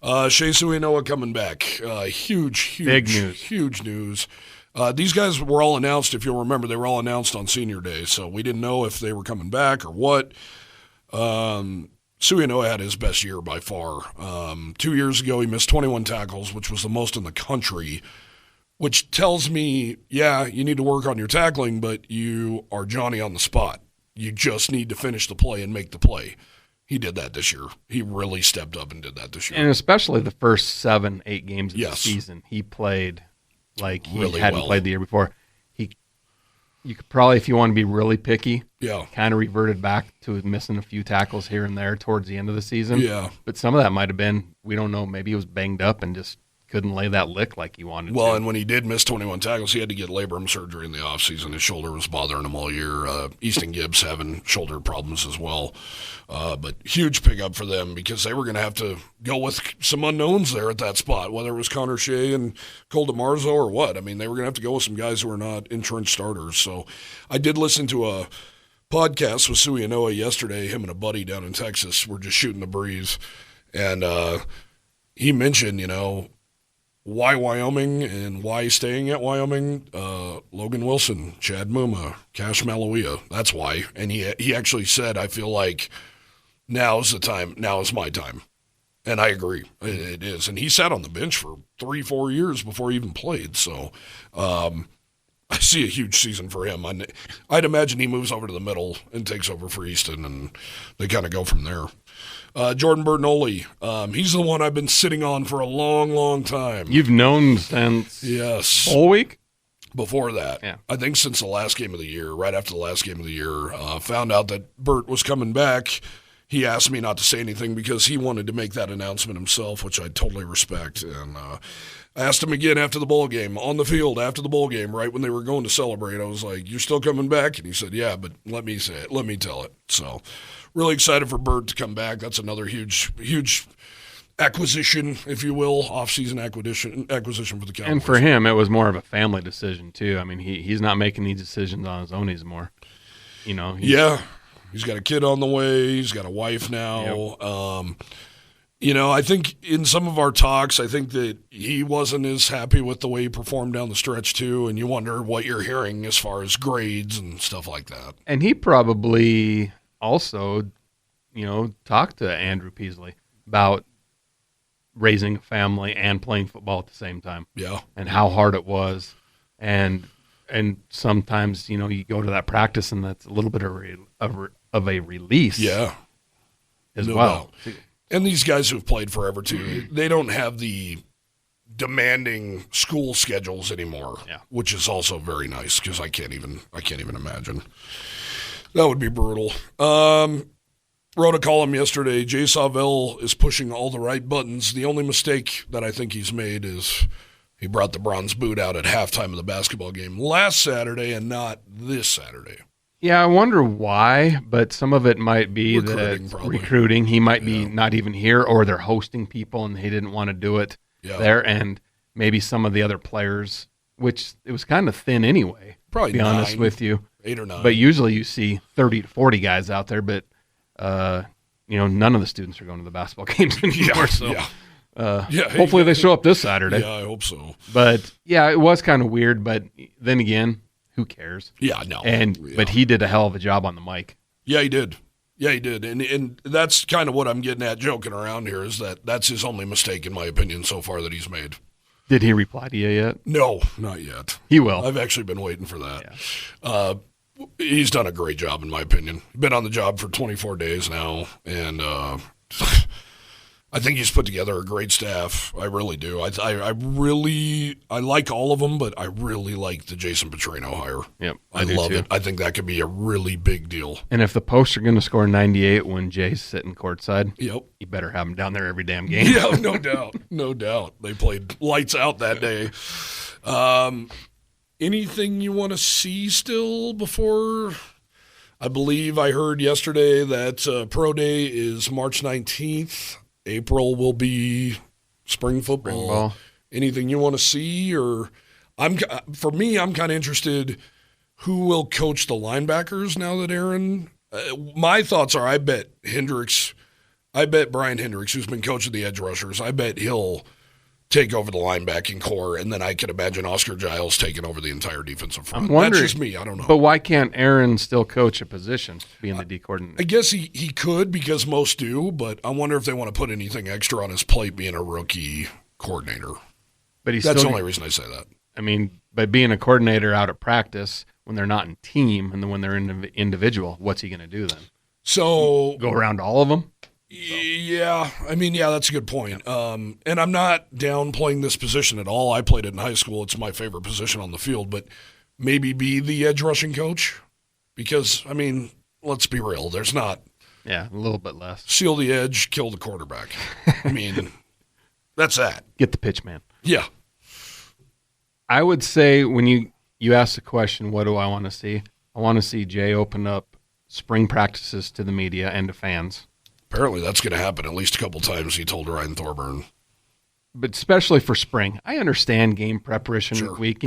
Shea Suinoa coming back. Huge big news. Huge news. These guys were all announced, if you'll remember, they were all announced on senior day, so we didn't know if they were coming back or what. Suinoa had his best year by far. 2 years ago, he missed 21 tackles, which was the most in the country, which tells me, yeah, you need to work on your tackling, but you are Johnny on the spot. You just need to finish the play and make the play. He did that this year. He really stepped up and did that this year. And especially the first 7-8 games of the Yes. season, he played like he Really hadn't well. played the year before. You could probably, if you want to be really picky, Yeah. kind of reverted back to missing a few tackles here and there towards the end of the season. Yeah. But some of that might have been, we don't know, maybe he was banged up and just couldn't lay that lick like he wanted to. Well, and when he did miss 21 tackles, he had to get labrum surgery in the offseason. His shoulder was bothering him all year. Easton Gibbs having shoulder problems as well. But huge pickup for them because they were going to have to go with some unknowns there at that spot, whether it was Connor Shea and Cole DeMarzo or what. I mean, they were going to have to go with some guys who are not entrenched starters. So I did listen to a podcast with Sui Anoa yesterday. Him and a buddy down in Texas were just shooting the breeze. And he mentioned, why Wyoming and why staying at Wyoming. Logan Wilson, Chad Muma, Cash Malawia. That's why. And he actually said, I feel like now's the time. Now is my time. And I agree. It is. And he sat on the bench for 3-4 years before he even played. So I see a huge season for him. I'd imagine he moves over to the middle and takes over for Easton, and they kind of go from there. Jordan Bertinoli, he's the one I've been sitting on for a long, long time. You've known since bowl week? Before that. Yeah. I think since the last game of the year, right after the last game of the year, found out that Bert was coming back. He asked me not to say anything because he wanted to make that announcement himself, which I totally respect. And I asked him again after the bowl game, on the field after the bowl game, right when they were going to celebrate. I was like, "You're still coming back?" And he said, "Yeah, but let me say it. Let me tell it." So really excited for Bert to come back. That's another huge acquisition, if you will, off-season acquisition for the Cowboys. And for him, it was more of a family decision, too. I mean, he's not making these decisions on his own anymore. He's got a kid on the way. He's got a wife now. Yep. I think in some of our talks, I think that he wasn't as happy with the way he performed down the stretch, too, and you wonder what you're hearing as far as grades and stuff like that. And he probably also, talked to Andrew Peasley about raising a family and playing football at the same time. Yeah. And how hard it was. And sometimes, you go to that practice and that's a little bit of a release. Yeah. As well. Doubt. And these guys who've played forever, too, they don't have the demanding school schedules anymore, which is also very nice because I can't even imagine. That would be brutal. Wrote a column yesterday. Jay Sawvel is pushing all the right buttons. The only mistake that I think he's made is he brought the bronze boot out at halftime of the basketball game last Saturday and not this Saturday. Yeah, I wonder why, but some of it might be recruiting. He might be not even here, or they're hosting people and he didn't want to do it there. And maybe some of the other players, which it was kind of thin anyway, probably to be honest with you. 8 or 9. But usually you see 30 to 40 guys out there, but none of the students are going to the basketball games anymore. Hopefully they show up this Saturday. Yeah, I hope so. But yeah, it was kind of weird. But then again, who cares? Yeah, no. But he did a hell of a job on the mic. Yeah, he did. And that's kind of what I'm getting at, joking around here, is that's his only mistake, in my opinion, so far that he's made. Did he reply to you yet? No, not yet. He will. I've actually been waiting for that. Yeah. He's done a great job, in my opinion. Been on the job for 24 days now, and I think he's put together a great staff. I really do. I like all of them, but I really like the Jason Petrino hire. Yep, I love it. I think that could be a really big deal. And if the Posts are going to score 98 when Jay's sitting courtside, you better have him down there every damn game. Yeah, no doubt. No doubt. They played lights out that day. Anything you want to see still before? I believe I heard yesterday that Pro Day is March 19th. April will be spring football. Anything you want to see? Or for me, I'm kind of interested who will coach the linebackers now that Aaron my thoughts are I bet Brian Hendricks, who's been coach of the edge rushers, I bet he'll take over the linebacking core, and then I could imagine Oscar Giles taking over the entire defensive front. That's just me. I don't know. But why can't Aaron still coach a position, being the D coordinator? I guess he could, because most do, but I wonder if they want to put anything extra on his plate being a rookie coordinator. But that's the only reason I say that. I mean, by being a coordinator out at practice, when they're not in team and then when they're in individual, what's he going to do then? So go around all of them. Yeah, I mean, yeah, that's a good point. And I'm not downplaying this position at all. I played it in high school. It's my favorite position on the field, but maybe be the edge rushing coach because, I mean, let's be real. There's not. Yeah, a little bit less. Seal the edge, kill the quarterback. I mean, that's that. Get the pitch man. Yeah. I would say when you ask the question, what do I want to see? I want to see Jay open up spring practices to the media and to fans. Apparently that's going to happen at least a couple times, he told Ryan Thorburn. But especially for spring. I understand game preparation week,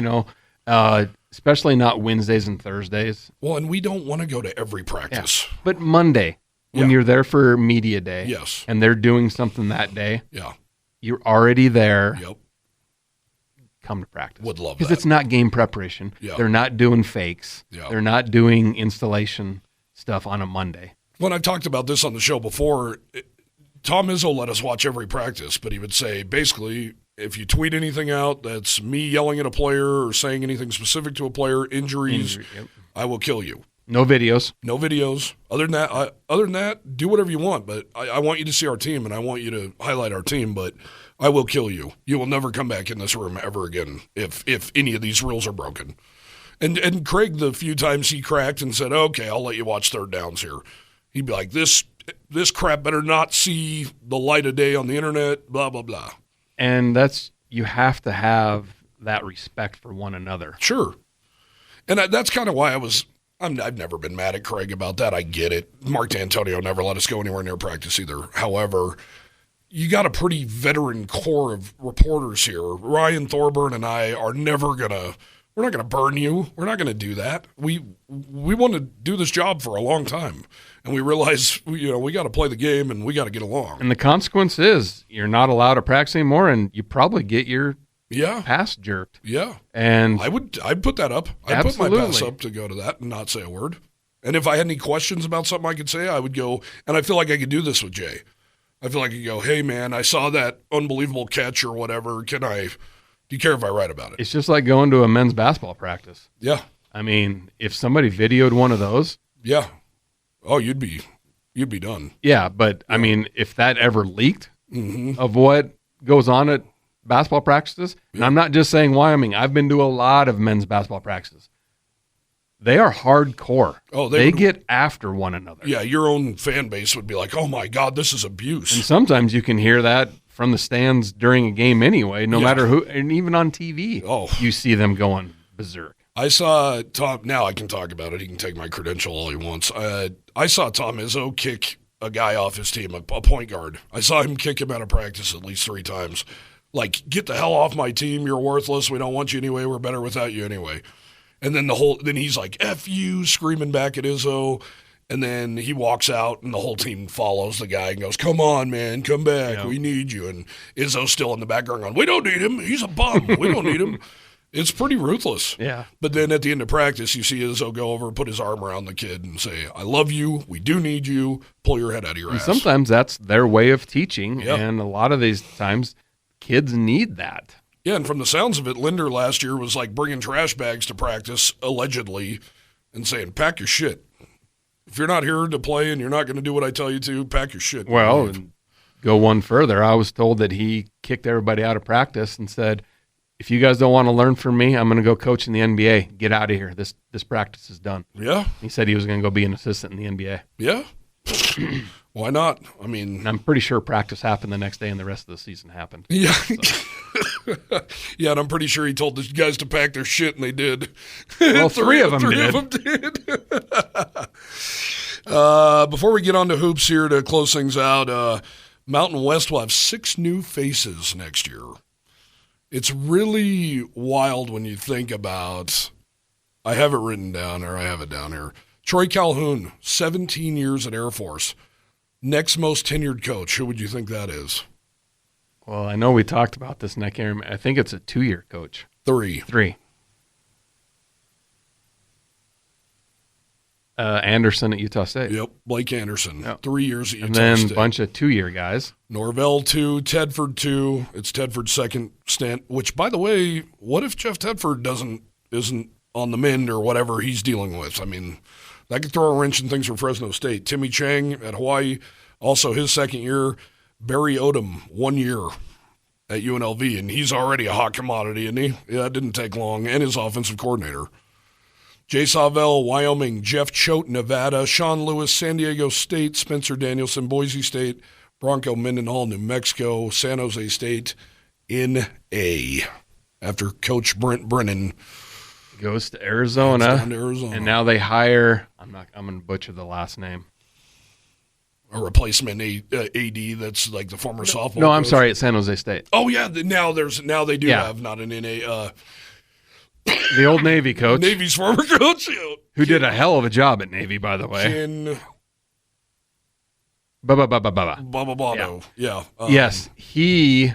especially not Wednesdays and Thursdays. Well, and we don't want to go to every practice. Yeah. But Monday, when you're there for media day, yes, and they're doing something that day, yeah, you're already there. Yep. Come to practice. Would love that. Because it's not game preparation. Yeah. They're not doing fakes. Yeah. They're not doing installation stuff on a Monday. When I've talked about this on the show before, Tom Izzo let us watch every practice, but he would say, basically, if you tweet anything out that's me yelling at a player or saying anything specific to a player, injuries, I will kill you. No videos. No videos. Other than that, do whatever you want, but I want you to see our team, and I want you to highlight our team, but I will kill you. You will never come back in this room ever again if any of these rules are broken. And Craig, the few times he cracked and said, okay, I'll let you watch third downs here, he'd be like, this crap better not see the light of day on the internet, blah, blah, blah. And you have to have that respect for one another. Sure. And that's kind of why I've never been mad at Craig about that. I get it. Mark D'Antonio never let us go anywhere near practice either. However, you got a pretty veteran core of reporters here. Ryan Thorburn and I are never we're not going to burn you. We're not going to do that. We want to do this job for a long time. And we realize, we got to play the game and we got to get along. And the consequence is you're not allowed to practice anymore and you probably get your pass jerked. Yeah. And I'd put that up. I'd put my pass up to go to that and not say a word. And if I had any questions about something I could say, I would go, and I feel like I could do this with Jay. I feel like I could go, hey, man, I saw that unbelievable catch or whatever. Do you care if I write about it? It's just like going to a men's basketball practice. Yeah. I mean, if somebody videoed one of those. Yeah. Oh, you'd be done. Yeah, but I mean, if that ever leaked of what goes on at basketball practices, and I'm not just saying Wyoming. I've been to a lot of men's basketball practices. They are hardcore. Oh, they get after one another. Yeah, your own fan base would be like, oh, my God, this is abuse. And sometimes you can hear that from the stands during a game anyway, no matter who, and even on TV, you see them going berserk. I saw Tom, now I can talk about it. He can take my credential all he wants. I saw Tom Izzo kick a guy off his team, a point guard. I saw him kick him out of practice at least 3 times. Like, get the hell off my team. You're worthless. We don't want you anyway. We're better without you anyway. And then then he's like, F you, screaming back at Izzo. And then he walks out, and the whole team follows the guy and goes, come on, man, come back. We need you. And Izzo's still in the background going, we don't need him. He's a bum. We don't need him. It's pretty ruthless. Yeah. But then at the end of practice, you see Izzo go over, put his arm around the kid and say, I love you. We do need you. Pull your head out of your ass. Sometimes that's their way of teaching. Yep. And a lot of these times, kids need that. Yeah, and from the sounds of it, Linder last year was like bringing trash bags to practice, allegedly, and saying, pack your shit. If you're not here to play and you're not going to do what I tell you to, pack your shit. Well, and go one further. I was told that he kicked everybody out of practice and said, if you guys don't want to learn from me, I'm going to go coach in the NBA. Get out of here. This practice is done. Yeah. He said he was going to go be an assistant in the NBA. Yeah. Why not? I mean, and I'm pretty sure practice happened the next day and the rest of the season happened. Yeah. So. Yeah, and I'm pretty sure he told the guys to pack their shit, and they did. Well, three of them did. Before we get on to hoops here to close things out, Mountain West will have 6 new faces next year. It's really wild when you think about, I have it written down, or I have it down here. Troy Calhoun, 17 years at Air Force. Next most tenured coach. Who would you think that is? Well, I know we talked about this, and I can't remember. I think it's a 2-year coach. 3. Anderson at Utah State. Yep, Blake Anderson. Yep. 3 years at Utah State. And then a bunch of 2-year guys. Norvell 2, Tedford 2. It's Tedford's second stint, which, by the way, what if Jeff Tedford isn't on the mend or whatever he's dealing with? I mean, That could throw a wrench in things for Fresno State. Timmy Chang at Hawaii, also his second year. Barry Odom, 1 year at UNLV, and he's already a hot commodity, isn't he? Yeah, it didn't take long, and his offensive coordinator. Jay Sawvel, Wyoming. Jeff Choate, Nevada. Sean Lewis, San Diego State. Spencer Danielson, Boise State. Bronco Mendenhall, New Mexico. San Jose State, NA. After Coach Brent Brennan goes to Arizona, and now they hire. I'm going to butcher the last name. A replacement AD that's like the former softball. No, coach. I'm sorry, it's San Jose State. Oh yeah, now they do have not an NA. The old Navy coach, Navy's former coach, who did a hell of a job at Navy, by the way. Baba. Yeah. Yes, he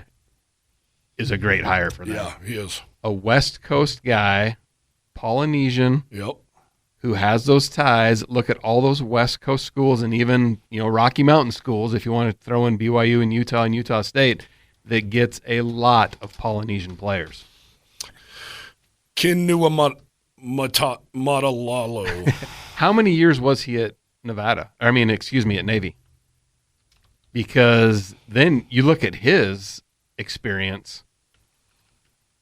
is a great hire for them. Yeah, he is. A West Coast guy, Polynesian. Yep. Who has those ties. Look at all those West Coast schools and even, Rocky Mountain schools, if you want to throw in BYU and Utah State, that gets a lot of Polynesian players. Kinua Matalalo. How many years was he at at Navy? Because then you look at his experience,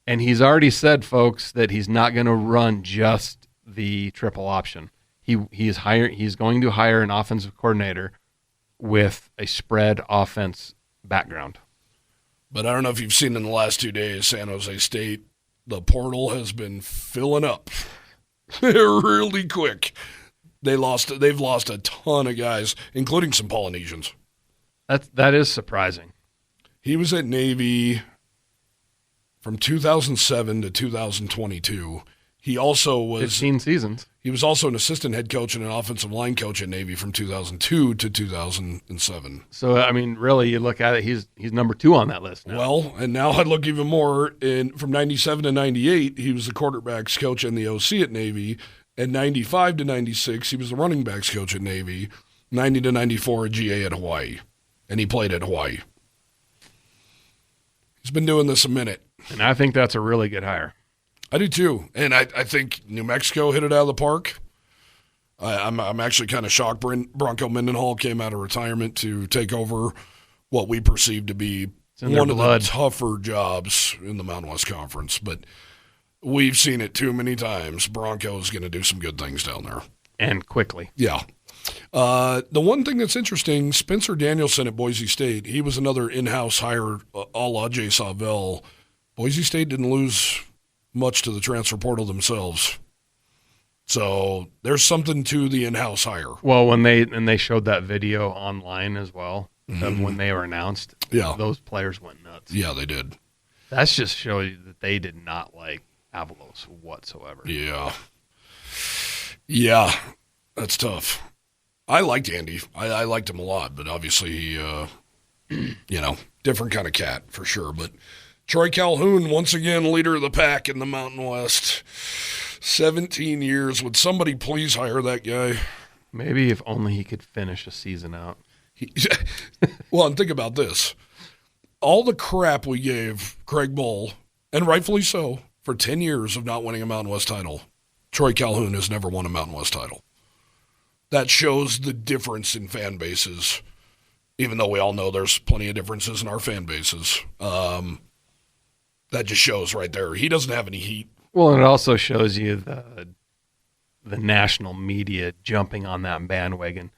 and he's already said, folks, that he's not going to run just the triple option. He's going to hire an offensive coordinator with a spread offense background. But I don't know if you've seen in the last 2 days, San Jose State, the portal has been filling up really quick. They've lost a ton of guys, including some Polynesians. That is surprising. He was at Navy from 2007 to 2022. He also was 15 seasons. He was also an assistant head coach and an offensive line coach at Navy from 2002 to 2007. So, really, you look at it, he's number 2 on that list now. Well, and now I'd look even more. From 97 to 98, he was the quarterbacks coach and the OC at Navy. And 95 to 96, he was the running backs coach at Navy. 90 to 94, a GA at Hawaii. And he played at Hawaii. He's been doing this a minute. And I think that's a really good hire. I do too, and I think New Mexico hit it out of the park. I'm actually kind of shocked Bronco Mendenhall came out of retirement to take over what we perceive to be one of the tougher jobs in the Mountain West Conference. But we've seen it too many times. Bronco's going to do some good things down there. And quickly. Yeah. The one thing that's interesting, Spencer Danielson at Boise State, he was another in-house hire a la Jay Sawvel. Boise State didn't lose much to the transfer portal themselves. So there's something to the in-house hire. Well, when they showed that video online as well of when they were announced, those players went nuts. Yeah, they did. That's just showing you that they did not like Avalos whatsoever. Yeah. Yeah, that's tough. I liked Andy. I liked him a lot, but obviously he, different kind of cat for sure. But Troy Calhoun, once again, leader of the pack in the Mountain West. 17 years. Would somebody please hire that guy? Maybe if only he could finish a season out. Well, and think about this. All the crap we gave Craig Bull, and rightfully so, for 10 years of not winning a Mountain West title, Troy Calhoun has never won a Mountain West title. That shows the difference in fan bases, even though we all know there's plenty of differences in our fan bases. That just shows right there. He doesn't have any heat. Well, and it also shows you the national media jumping on that bandwagon.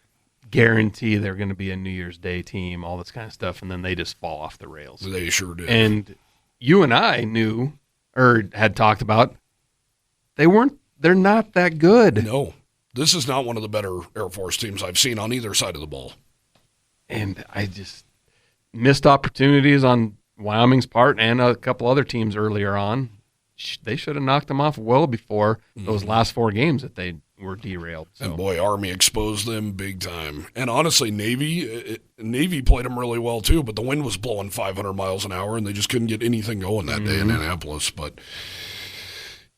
Guarantee they're going to be a New Year's Day team, all this kind of stuff, and then they just fall off the rails. They sure did. And you and I knew, or had talked about, they're not that good. No. This is not one of the better Air Force teams I've seen on either side of the ball. And I just missed opportunities on Wyoming's part and a couple other teams earlier on. They should have knocked them off well before those last 4 games that they were derailed. So. And boy, Army exposed them big time. And honestly, Navy played them really well too, but the wind was blowing 500 miles an hour and they just couldn't get anything going that day in Annapolis. But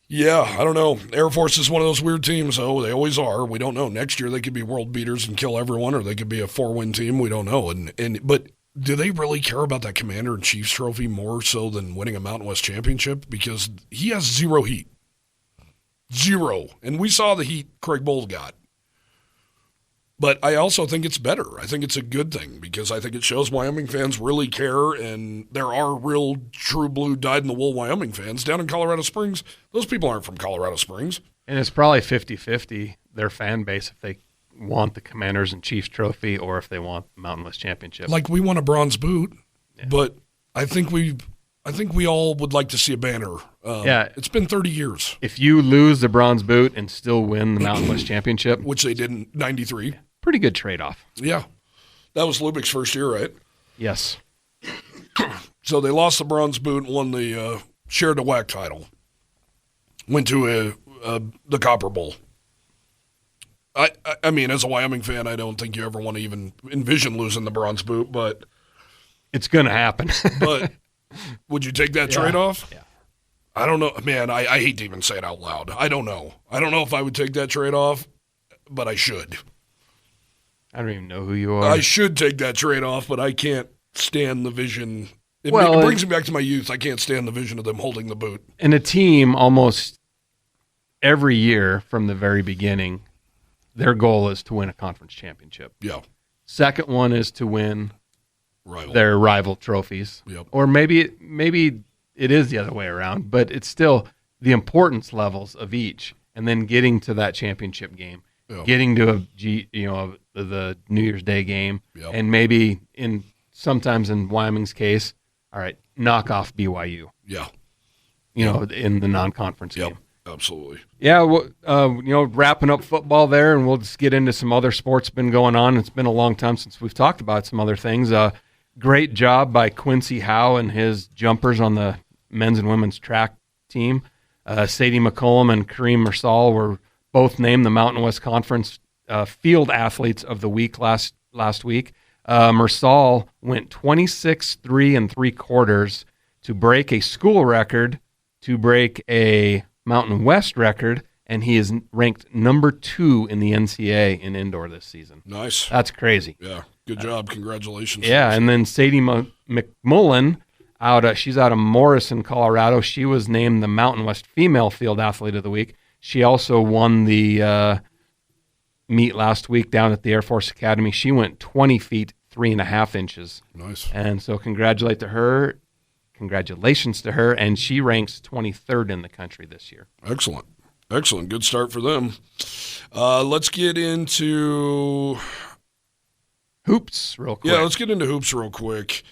yeah, I don't know. Air Force is one of those weird teams, though. They always are. We don't know. Next year they could be world beaters and kill everyone, or they could be a 4-win team. We don't know. But do they really care about that Commander-in-Chief's trophy more so than winning a Mountain West championship? Because he has zero heat. Zero. And we saw the heat Craig Bowl got. But I also think it's better. I think it's a good thing because I think it shows Wyoming fans really care, and there are real, true blue, dyed-in-the-wool Wyoming fans. Down in Colorado Springs, those people aren't from Colorado Springs. And it's probably 50-50, their fan base, if they want the Commanders and Chiefs trophy or if they want the Mountain West Championship. Like, we won a bronze boot, but I think we all would like to see a banner. It's been 30 years. If you lose the bronze boot and still win the Mountain West Championship, which they did in 93. Pretty good trade-off. Yeah. That was Lubick's first year, right? Yes. So they lost the bronze boot and won the shared the WAC title. Went to the Copper Bowl. I mean, as a Wyoming fan, I don't think you ever want to even envision losing the bronze boot, but it's going to happen. But would you take that trade-off? Yeah. I don't know. Man, I hate to even say it out loud. I don't know. I don't know if I would take that trade-off, but I should. I don't even know who you are. I should take that trade-off, but I can't stand the vision. It brings me back to my youth. I can't stand the vision of them holding the boot. And a team almost every year from the very beginning, their goal is to win a conference championship. Yeah. Second one is to win their rival trophies. Yep. Or maybe it is the other way around, but it's still the importance levels of each, and then getting to that championship game, getting to the New Year's Day game, and maybe sometimes in Wyoming's case, all right, knock off BYU. Yeah. In the non-conference game. Absolutely. Yeah, wrapping up football there, and we'll just get into some other sports been going on. It's been a long time since we've talked about some other things. Great job by Quincy Howe and his jumpers on the men's and women's track team. Sadie McCollum and Kareem Mursal were both named the Mountain West Conference Field Athletes of the Week last week. Mursal went 26-3 3/4 to break a school record, to break a Mountain West record, and he is ranked number 2 in the NCAA in indoor this season. Nice. That's crazy. Yeah, good job. Congratulations. Yeah, and then Sadie McMullen, she's out of Morrison, Colorado. She was named the Mountain West Female Field Athlete of the Week. She also won the meet last week down at the Air Force Academy. She went 20 feet, 3.5 inches. Nice. And so congratulations to her, and she ranks 23rd in the country this year. Excellent. Good start for them. Let's get into hoops real quick. Yeah, let's get into hoops real quick.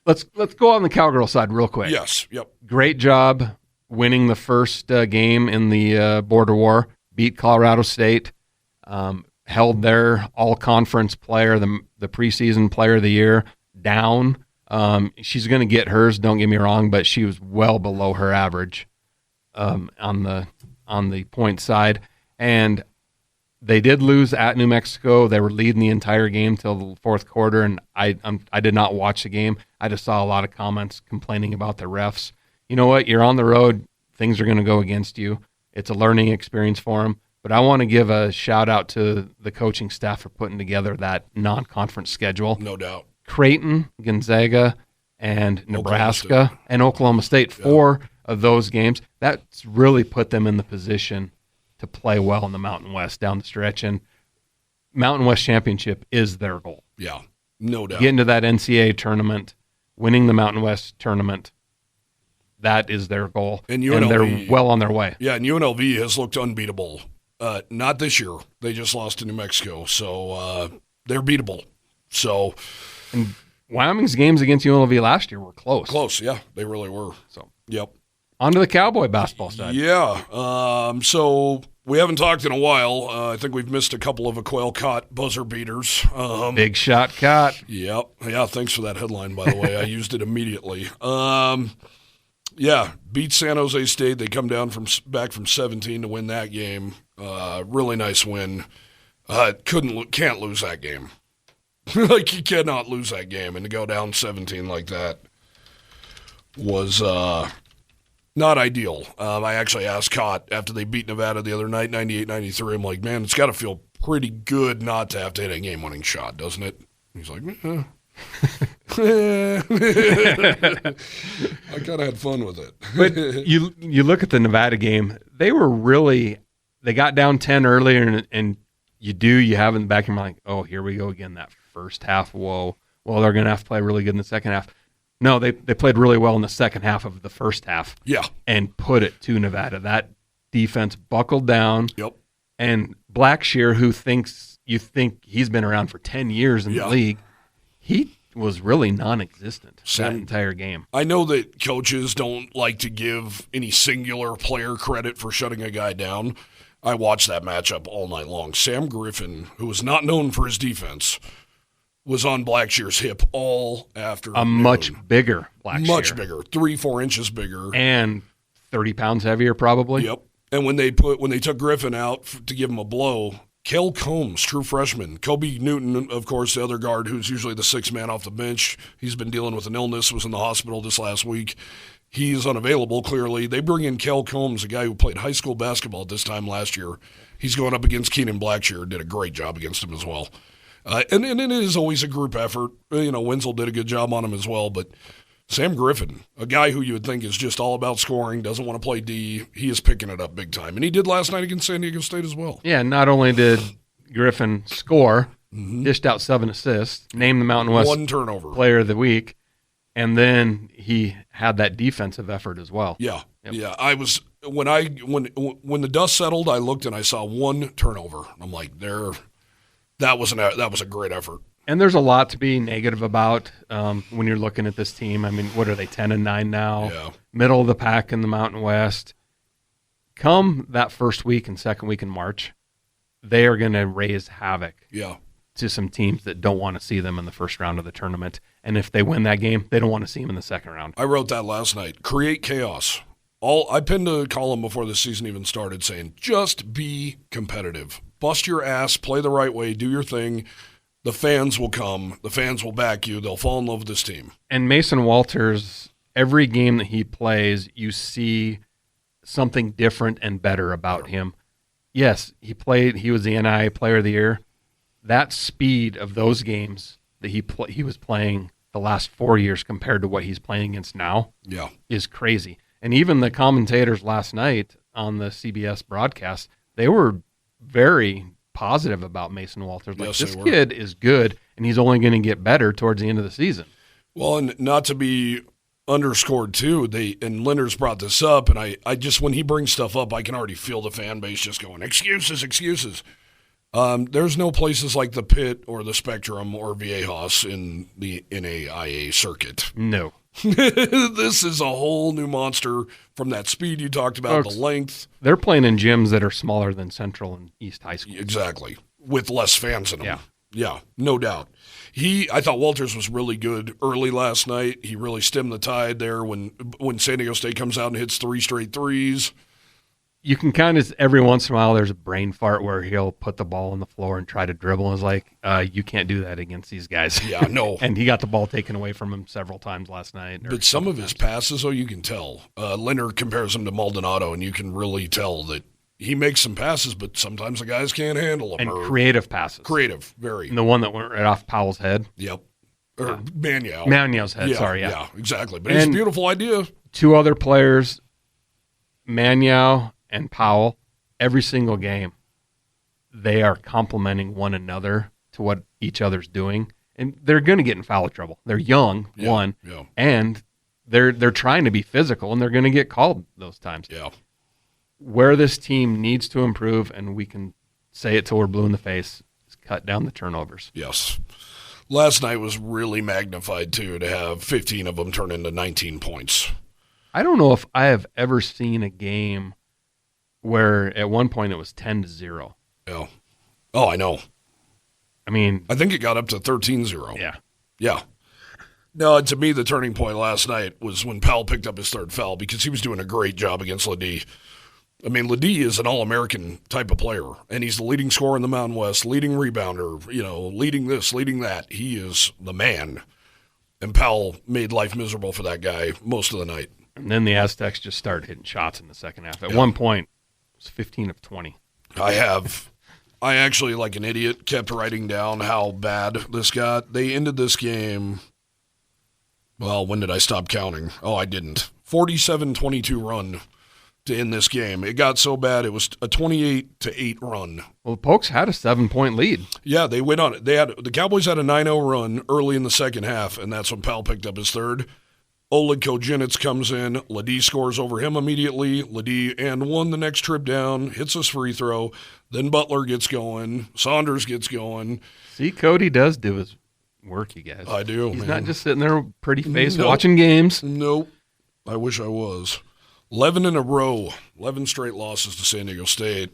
Let's go on the Cowgirl side real quick. Yes, yep. Great job winning the first game in the Border War, beat Colorado State, held their all-conference player, the preseason player of the year, down. She's going to get hers, don't get me wrong, but she was well below her average on the point side. And they did lose at New Mexico. They were leading the entire game till the fourth quarter, and I did not watch the game. I just saw a lot of comments complaining about the refs. You know what? You're on the road. Things are going to go against you. It's a learning experience for them. But I want to give a shout-out to the coaching staff for putting together that non-conference schedule. No doubt. Creighton, Gonzaga, and Nebraska, and Oklahoma State, 4 of those games. That's really put them in the position to play well in the Mountain West down the stretch. And Mountain West Championship is their goal. Yeah, no doubt. Getting to that NCAA tournament, winning the Mountain West tournament, that is their goal. And they're well on their way. Yeah, and UNLV has looked unbeatable. Not this year. They just lost to New Mexico, so they're beatable. So, and Wyoming's games against UNLV last year were close. Close, yeah, they really were. So, yep. On to the Cowboy basketball side. Yeah. So we haven't talked in a while. I think we've missed a couple of Quail-Cott buzzer beaters. Big shot caught. Yep. Yeah. Thanks for that headline, by the way. I used it immediately. Yeah. Beat San Jose State. They come down back from 17 to win that game. Really nice win. Can't lose that game. Like, you cannot lose that game, and to go down 17 like that was not ideal. I actually asked Cott after they beat Nevada the other night, 98-93. I'm like, man, it's got to feel pretty good not to have to hit a game-winning shot, doesn't it? He's like, I kind of had fun with it. But you look at the Nevada game, they got down 10 earlier, and you have in the back of your mind, like, oh, here we go again, that first half, whoa. Well, they're going to have to play really good in the second half. No, they played really well in the second half of the first half. Yeah. And put it to Nevada. That defense buckled down. Yep. And Blackshear, who you think he's been around for 10 years in the league, he was really non-existent that entire game. I know that coaches don't like to give any singular player credit for shutting a guy down. I watched that matchup all night long. Sam Griffin, who was not known for his defense, was on Blackshear's hip all afternoon. Much bigger Blackshear. Much bigger, 3-4 inches bigger. And 30 pounds heavier probably. Yep. And when they took Griffin out to give him a blow, Kel Combs, true freshman. Kobe Newton, of course, the other guard who's usually the sixth man off the bench. He's been dealing with an illness, was in the hospital this last week. He's unavailable, clearly. They bring in Kel Combs, a guy who played high school basketball at this time last year. He's going up against Keenan Blackshear, did a great job against him as well. And it is always a group effort. Wenzel did a good job on him as well, but Sam Griffin, a guy who you would think is just all about scoring, doesn't want to play D, he is picking it up big time. And he did last night against San Diego State as well. Yeah, not only did Griffin score, dished out 7 assists, named the Mountain West 1 turnover Player of the Week, and then he had that defensive effort as well. Yeah, yeah. I was when the dust settled, I looked and I saw 1 turnover. I'm like, that was a great effort. And there's a lot to be negative about when you're looking at this team. I mean, what are they, 10-9 now? Yeah. Middle of the pack in the Mountain West. Come that first week and second week in March, they are going to raise havoc to some teams that don't want to see them in the first round of the tournament. And if they win that game, they don't want to see them in the second round. I wrote that last night. Create chaos. I pinned a column before the season even started saying, just be competitive. Bust your ass, play the right way, do your thing. The fans will come. The fans will back you. They'll fall in love with this team. And Mason Walters, every game that he plays, you see something different and better about him. Yes, he was the NIA Player of the Year. That speed of those games that he was playing the last 4 years compared to what he's playing against now is crazy. And even the commentators last night on the CBS broadcast, they were very positive about Mason Walters. Like, this kid is good, and he's only going to get better towards the end of the season. Well, and not to be underscored too, and Linder's brought this up, and I just, when he brings stuff up, I can already feel the fan base just going, excuses. There's no places like the Pit or the Spectrum or Viejas in the NAIA circuit. No. This is a whole new monster from that speed you talked about, the length. They're playing in gyms that are smaller than Central and East High School. Exactly, with less fans in them. Yeah, no doubt. I thought Walters was really good early last night. He really stemmed the tide there when San Diego State comes out and hits 3 straight threes. You can kind of, every once in a while, there's a brain fart where he'll put the ball on the floor and try to dribble. And it's like, you can't do that against these guys. Yeah, no. And he got the ball taken away from him several times last night. But some of his passes, though, you can tell. Linder compares him to Maldonado, and you can really tell that he makes some passes, but sometimes the guys can't handle them. And creative passes. Creative, very. And the one that went right off Powell's head. Yep. Or Maniau. Maniau's head, Yeah, exactly. But it's a beautiful idea. 2 other players, Maniau and Powell, every single game, they are complimenting one another to what each other's doing, and they're going to get in foul trouble. They're young, and they're trying to be physical, and they're going to get called those times. Yeah. Where this team needs to improve, and we can say it till we're blue in the face, is cut down the turnovers. Yes. Last night was really magnified, too, to have 15 of them turn into 19 points. I don't know if I have ever seen a game where at one point it was 10-0. Yeah. Oh, I know. I mean, I think it got up to 13-0. Yeah. Yeah. No, to me, the turning point last night was when Powell picked up his 3rd foul because he was doing a great job against Ledee. I mean, Ledee is an All-American type of player, and he's the leading scorer in the Mountain West, leading rebounder, leading this, leading that. He is the man. And Powell made life miserable for that guy most of the night. And then the Aztecs just started hitting shots in the second half. At one point, it was 15 of 20. I actually, like an idiot, kept writing down how bad this got. They ended this game, well, when did I stop counting? Oh, I didn't. 47-22 run to end this game. It got so bad it was a 28-8 run. Well, the Pokes had a 7-point lead. Yeah, they went on it. The Cowboys had a 9-0 run early in the second half, and that's when Powell picked up his third. Oleg Kojenets comes in. Ledee scores over him immediately. Ledee and one the next trip down, hits his free throw. Then Butler gets going. Saunders gets going. See, Cody does do his work, you guys. I do, He's man. not just sitting there pretty face watching games. Nope. I wish I was. 11 in a row. 11 straight losses to San Diego State.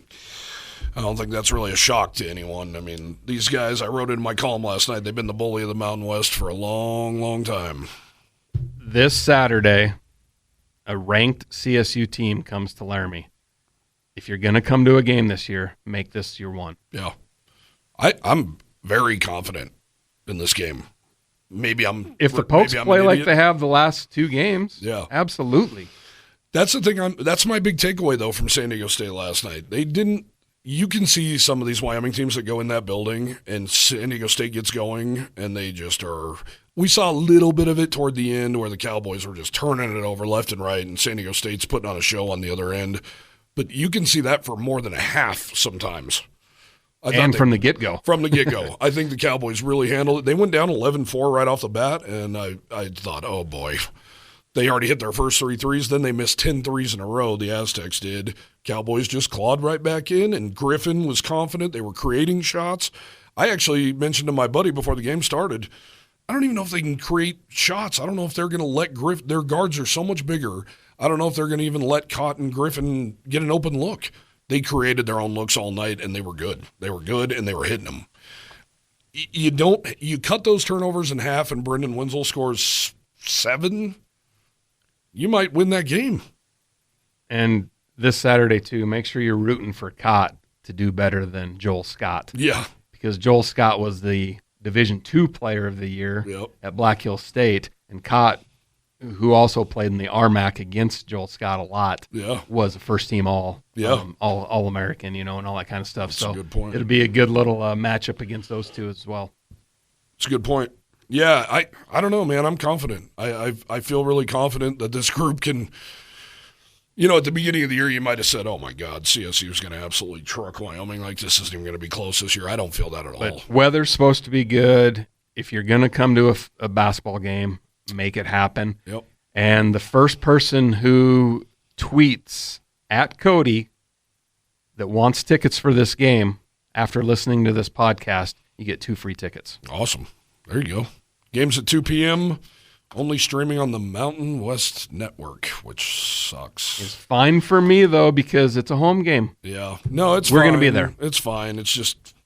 I don't think that's really a shock to anyone. I mean, these guys, I wrote in my column last night, they've been the bully of the Mountain West for a long, long time. This Saturday, a ranked CSU team comes to Laramie. If you're going to come to a game this year, make this your one. Yeah. I'm very confident in this game. If the Pokes play like they have the last two games, yeah, absolutely. That's the thing. That's my big takeaway, though, from San Diego State last night. You can see some of these Wyoming teams that go in that building, and San Diego State gets going, and they just are. We saw a little bit of it toward the end where the Cowboys were just turning it over left and right, and San Diego State's putting on a show on the other end. But you can see that for more than a half sometimes. From the get-go. From the get-go. I think the Cowboys really handled it. They went down 11-4 right off the bat, and I thought, oh, boy. They already hit their first 3 threes. Then they missed 10 threes in a row, the Aztecs did. Cowboys just clawed right back in, and Griffin was confident. They were creating shots. I actually mentioned to my buddy before the game started, I don't even know if they can create shots. I don't know if they're going to let Griffin – their guards are so much bigger. I don't know if they're going to even let Cotton Griffin get an open look. They created their own looks all night, and they were good. They were good, and they were hitting them. You cut those turnovers in half, and Brendan Wenzel scores 7, you might win that game. And this Saturday, too, make sure you're rooting for Cott to do better than Joel Scott. Yeah. Because Joel Scott was the Division II Player of the Year at Black Hill State, and Cott, who also played in the RMAC against Joel Scott a lot, was a first-team All-American, and all that kind of stuff. That's a good point. It'll be a good little matchup against those two as well. It's a good point. Yeah, I don't know, man. I'm confident. I feel really confident that this group can – at the beginning of the year, you might have said, oh, my God, CSU is going to absolutely truck Wyoming. Like, this isn't even going to be close this year. I don't feel that at all. Weather's supposed to be good. If you're going to come to a basketball game, make it happen. Yep. And the first person who tweets at Cody that wants tickets for this game after listening to this podcast, you get 2 free tickets. Awesome. There you go. Game's at 2 p.m., only streaming on the Mountain West Network, which sucks. It's fine for me, though, because it's a home game. Yeah. No, it's We're going to be there. It's fine. It's just,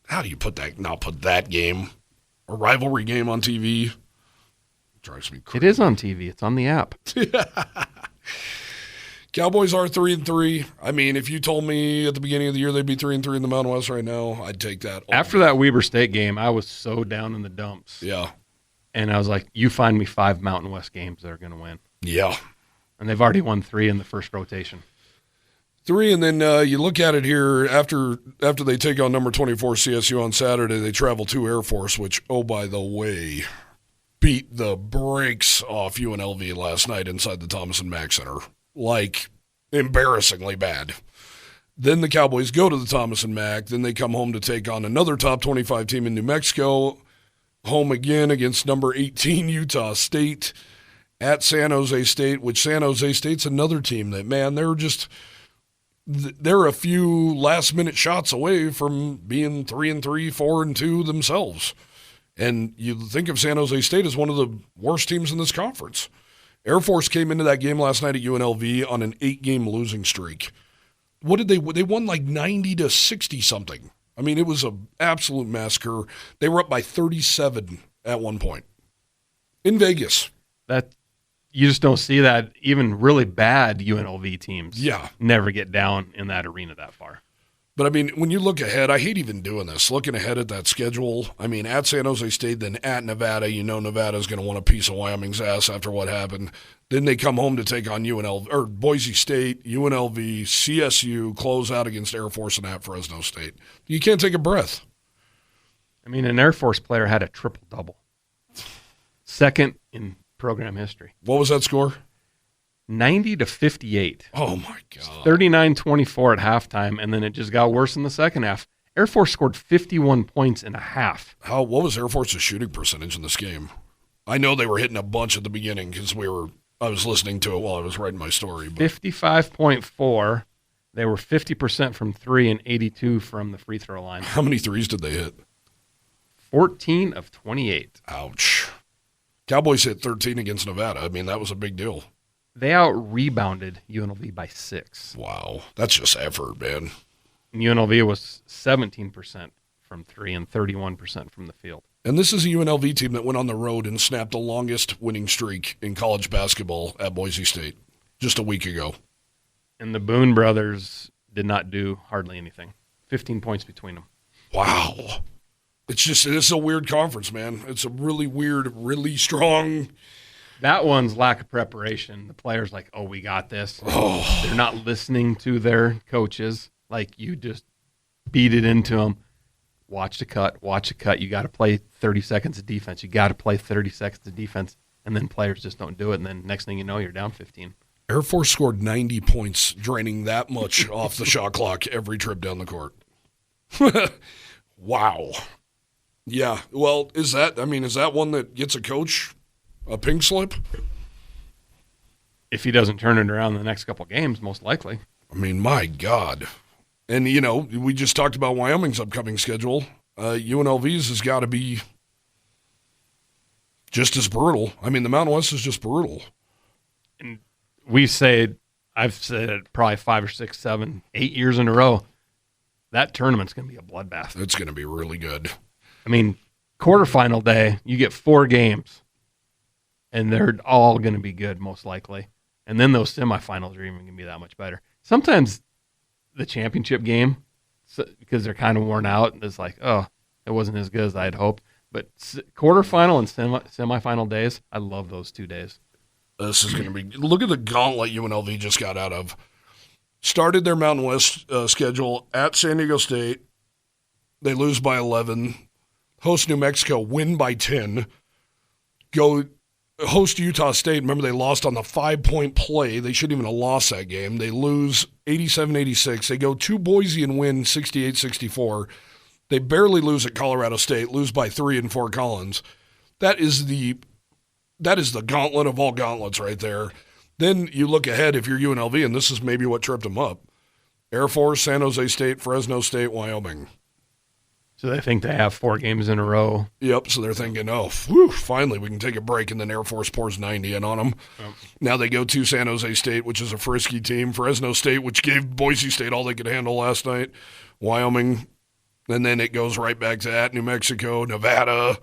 how do you put that game, a rivalry game on TV? It drives me crazy. It is on TV. It's on the app. Cowboys are 3-3. I mean, if you told me at the beginning of the year they'd be 3-3 in the Mountain West right now, I'd take that. After that Weber State game, I was so down in the dumps. Yeah. And I was like, you find me 5 Mountain West games they're going to win. Yeah. And they've already won 3 in the first rotation. 3, and then you look at it here, after they take on number 24 CSU on Saturday, they travel to Air Force, which, oh, by the way, beat the brakes off UNLV last night inside the Thomas and Mack Center. Like, embarrassingly bad. Then the Cowboys go to the Thomas and Mack. Then they come home to take on another top 25 team in New Mexico. Home again against number 18 Utah State at San Jose State, which San Jose State's another team that, man, they're a few last-minute shots away from being 3-3, 4-2 themselves. And you think of San Jose State as one of the worst teams in this conference. Air Force came into that game last night at UNLV on an 8-game losing streak. What did they won like 90-60-something. I mean, it was an absolute massacre. They were up by 37 at one point in Vegas. That you just don't see that. Even really bad UNLV teams never get down in that arena that far. But, I mean, when you look ahead, I hate even doing this, looking ahead at that schedule. I mean, at San Jose State, then at Nevada, Nevada's going to want a piece of Wyoming's ass after what happened. Then they come home to take on Boise State, UNLV, CSU, close out against Air Force and at Fresno State. You can't take a breath. I mean, an Air Force player had a triple-double. Second in program history. What was that score? 90-58. Oh, my God. 39-24 at halftime, and then it just got worse in the second half. Air Force scored 51 points in a half. What was Air Force's shooting percentage in this game? I know they were hitting a bunch at the beginning because I was listening to it while I was writing my story. 55.4. They were 50% from three and 82 from the free throw line. How many threes did they hit? 14 of 28. Ouch. Cowboys hit 13 against Nevada. I mean, that was a big deal. They out-rebounded UNLV by 6. Wow. That's just effort, man. And UNLV was 17% from three and 31% from the field. And this is a UNLV team that went on the road and snapped the longest winning streak in college basketball at Boise State just a week ago. And the Boone brothers did not do hardly anything. 15 points between them. Wow. It's a weird conference, man. It's a really weird, really strong. That one's lack of preparation. The players like, oh, we got this. Oh. They're not listening to their coaches. Like, you just beat it into them. Watch the cut. You got to play 30 seconds of defense. And then players just don't do it. And then next thing you know, you're down 15. Air Force scored 90 points, draining that much off the shot clock every trip down the court. Wow. Yeah. Well, is that one that gets a coach a pink slip? If he doesn't turn it around in the next couple games, most likely. I mean, my God. And, we just talked about Wyoming's upcoming schedule. UNLV's has got to be just as brutal. I mean, the Mountain West is just brutal. And I've said it probably 5 or 6, 7, 8 years in a row, that tournament's going to be a bloodbath. It's going to be really good. I mean, quarterfinal day, you get 4 games, and they're all going to be good, most likely. And then those semifinals are even going to be that much better. Sometimes the championship game, because they're kind of worn out, it's like, oh, it wasn't as good as I had hoped. But quarterfinal and semifinal days, I love those 2 days. This is going to be – look at the gauntlet UNLV just got out of. Started their Mountain West schedule at San Diego State. They lose by 11. Host New Mexico, win by 10. Go host Utah State. Remember, they lost on the 5-point play. They shouldn't even have lost that game. They lose 87-86. They go to Boise and win 68-64. They barely lose at Colorado State, lose by 3 in Fort Collins. That is the gauntlet of all gauntlets right there. Then you look ahead if you're UNLV, and this is maybe what tripped them up. Air Force, San Jose State, Fresno State, Wyoming. So they think they have 4 games in a row. Yep, so they're thinking, finally we can take a break, and then Air Force pours 90 in on them. Yep. Now they go to San Jose State, which is a frisky team, Fresno State, which gave Boise State all they could handle last night, Wyoming, and then it goes right back to that, New Mexico, Nevada,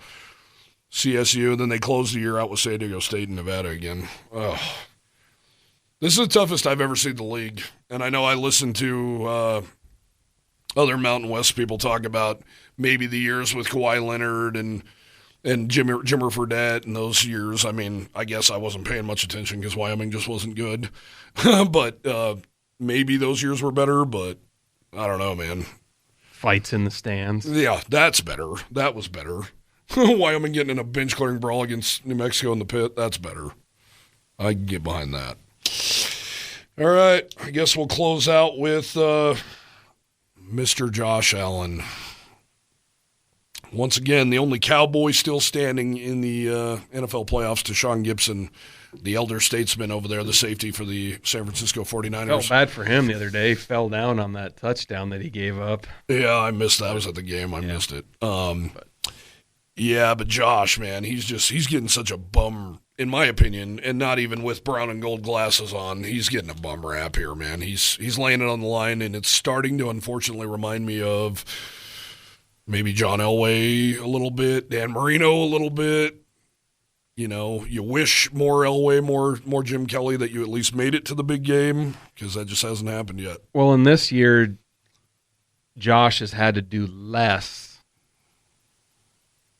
CSU, and then they close the year out with San Diego State and Nevada again. Oh. This is the toughest I've ever seen the league, and I know I listened to other Mountain West people talk about maybe the years with Kawhi Leonard and Jimmer Fredette and those years. I mean, I guess I wasn't paying much attention because Wyoming just wasn't good. But maybe those years were better, but I don't know, man. Fights in the stands. Yeah, that's better. That was better. Wyoming getting in a bench-clearing brawl against New Mexico in the pit, that's better. I can get behind that. All right, I guess we'll close out with Mr. Josh Allen. Once again, the only Cowboy still standing in the NFL playoffs to Sean Gibson, the elder statesman over there, the safety for the San Francisco 49ers. Felt bad for him the other day. He fell down on that touchdown that he gave up. Yeah, I missed that. I was at the game. I missed it. But Josh, man, he's getting such a bum, in my opinion, and not even with brown and gold glasses on. He's getting a bum rap here, man. He's laying it on the line, and it's starting to unfortunately remind me of maybe John Elway a little bit, Dan Marino a little bit. You know, you wish more Elway, more Jim Kelly, that you at least made it to the big game, because that just hasn't happened yet. Well, in this year, Josh has had to do less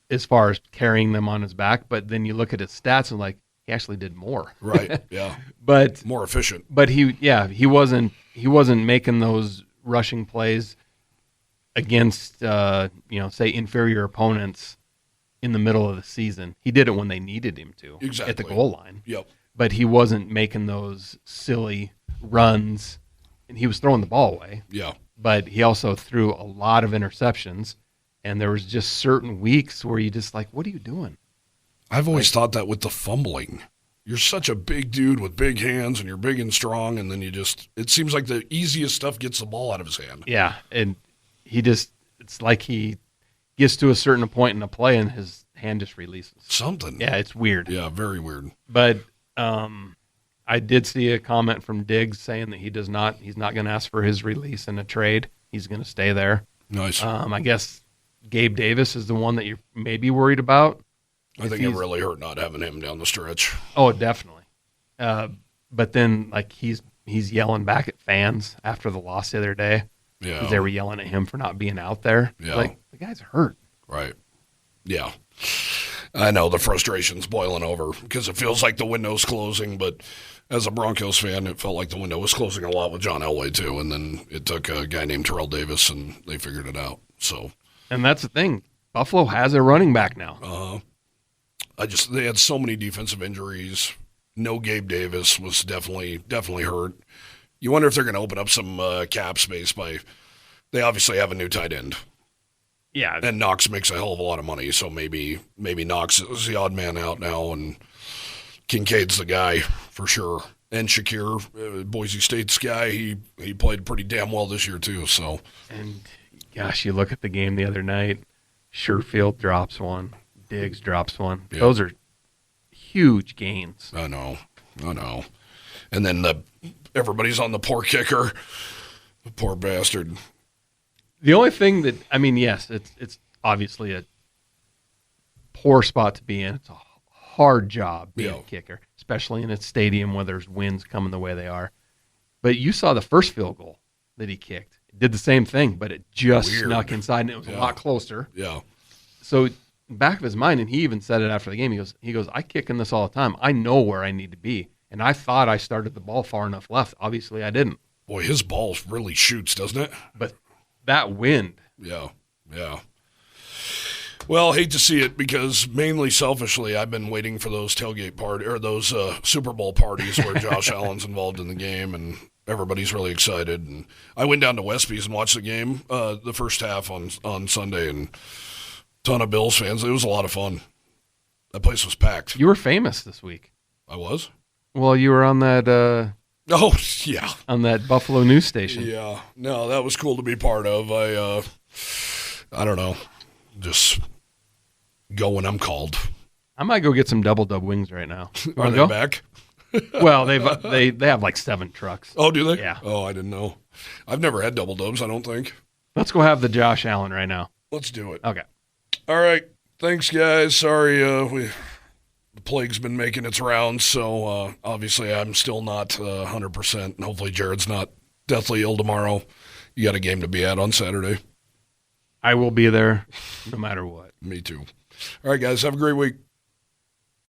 as far as carrying them on his back, but then you look at his stats and he actually did more. Right, yeah. But more efficient. But he wasn't making those rushing plays against say inferior opponents in the middle of the season. He did it when they needed him to. Exactly. At the goal line. Yep. but he wasn't making those silly runs, and he was throwing the ball away. Yeah. But he also threw a lot of interceptions, and there was just certain weeks where you just like, what are you doing? I've always thought that with the fumbling. You're such a big dude with big hands, and you're big and strong, and then it seems like the easiest stuff gets the ball out of his hand. Yeah, and it's like he gets to a certain point in a play, and his hand just releases. Something. Yeah, it's weird. Yeah, very weird. But I did see a comment from Diggs saying that he's not going to ask for his release in a trade. He's going to stay there. Nice. I guess Gabe Davis is the one that you're maybe worried about. I think it really hurt not having him down the stretch. Oh, definitely. But then, like, he's yelling back at fans after the loss the other day. Yeah. Because they were yelling at him for not being out there. Yeah. Like, the guy's hurt. Right. Yeah. I know the frustration's boiling over because it feels like the window's closing, but as a Broncos fan, it felt like the window was closing a lot with John Elway, too, and then it took a guy named Terrell Davis, and they figured it out. So, and that's the thing. Buffalo has a running back now. They had so many defensive injuries. No Gabe Davis was definitely hurt. You wonder if they're going to open up some cap space they obviously have a new tight end. Yeah. And Knox makes a hell of a lot of money, so maybe Knox is the odd man out now, and Kincaid's the guy for sure. And Shakir, Boise State's guy, he played pretty damn well this year too. So, and gosh, you look at the game the other night. Sherfield drops one. Diggs drops one. Yeah. Those are huge gains. I know. And then everybody's on the poor kicker, the poor bastard. The only thing that, I mean, yes, it's obviously a poor spot to be in. It's a hard job being a kicker, especially in a stadium where there's winds coming the way they are. But you saw the first field goal that he kicked. It did the same thing, but it just snuck inside, and it was a lot closer. Yeah. So back of his mind, and he even said it after the game, he goes, I kick in this all the time. I know where I need to be. And I thought I started the ball far enough left. Obviously, I didn't. Boy, his ball really shoots, doesn't it? But that wind. Yeah. Well, hate to see it because mainly selfishly, I've been waiting for those those Super Bowl parties where Josh Allen's involved in the game and everybody's really excited. And I went down to Westby's and watched the game, the first half on Sunday, and a ton of Bills fans. It was a lot of fun. That place was packed. You were famous this week. I was? Well, you were on that. Oh, yeah. On that Buffalo news station. Yeah. No, that was cool to be part of. I don't know. Just go when I'm called. I might go get some Double Dub wings right now. Are they back? Well, they have like 7 trucks. Oh, do they? Yeah. Oh, I didn't know. I've never had Double Dubs, I don't think. Let's go have the Josh Allen right now. Let's do it. Okay. All right. Thanks, guys. Sorry, the plague's been making its rounds, so obviously I'm still not 100%, and hopefully Jared's not deathly ill tomorrow. You got a game to be at on Saturday. I will be there no matter what. Me too. All right, guys. Have a great week.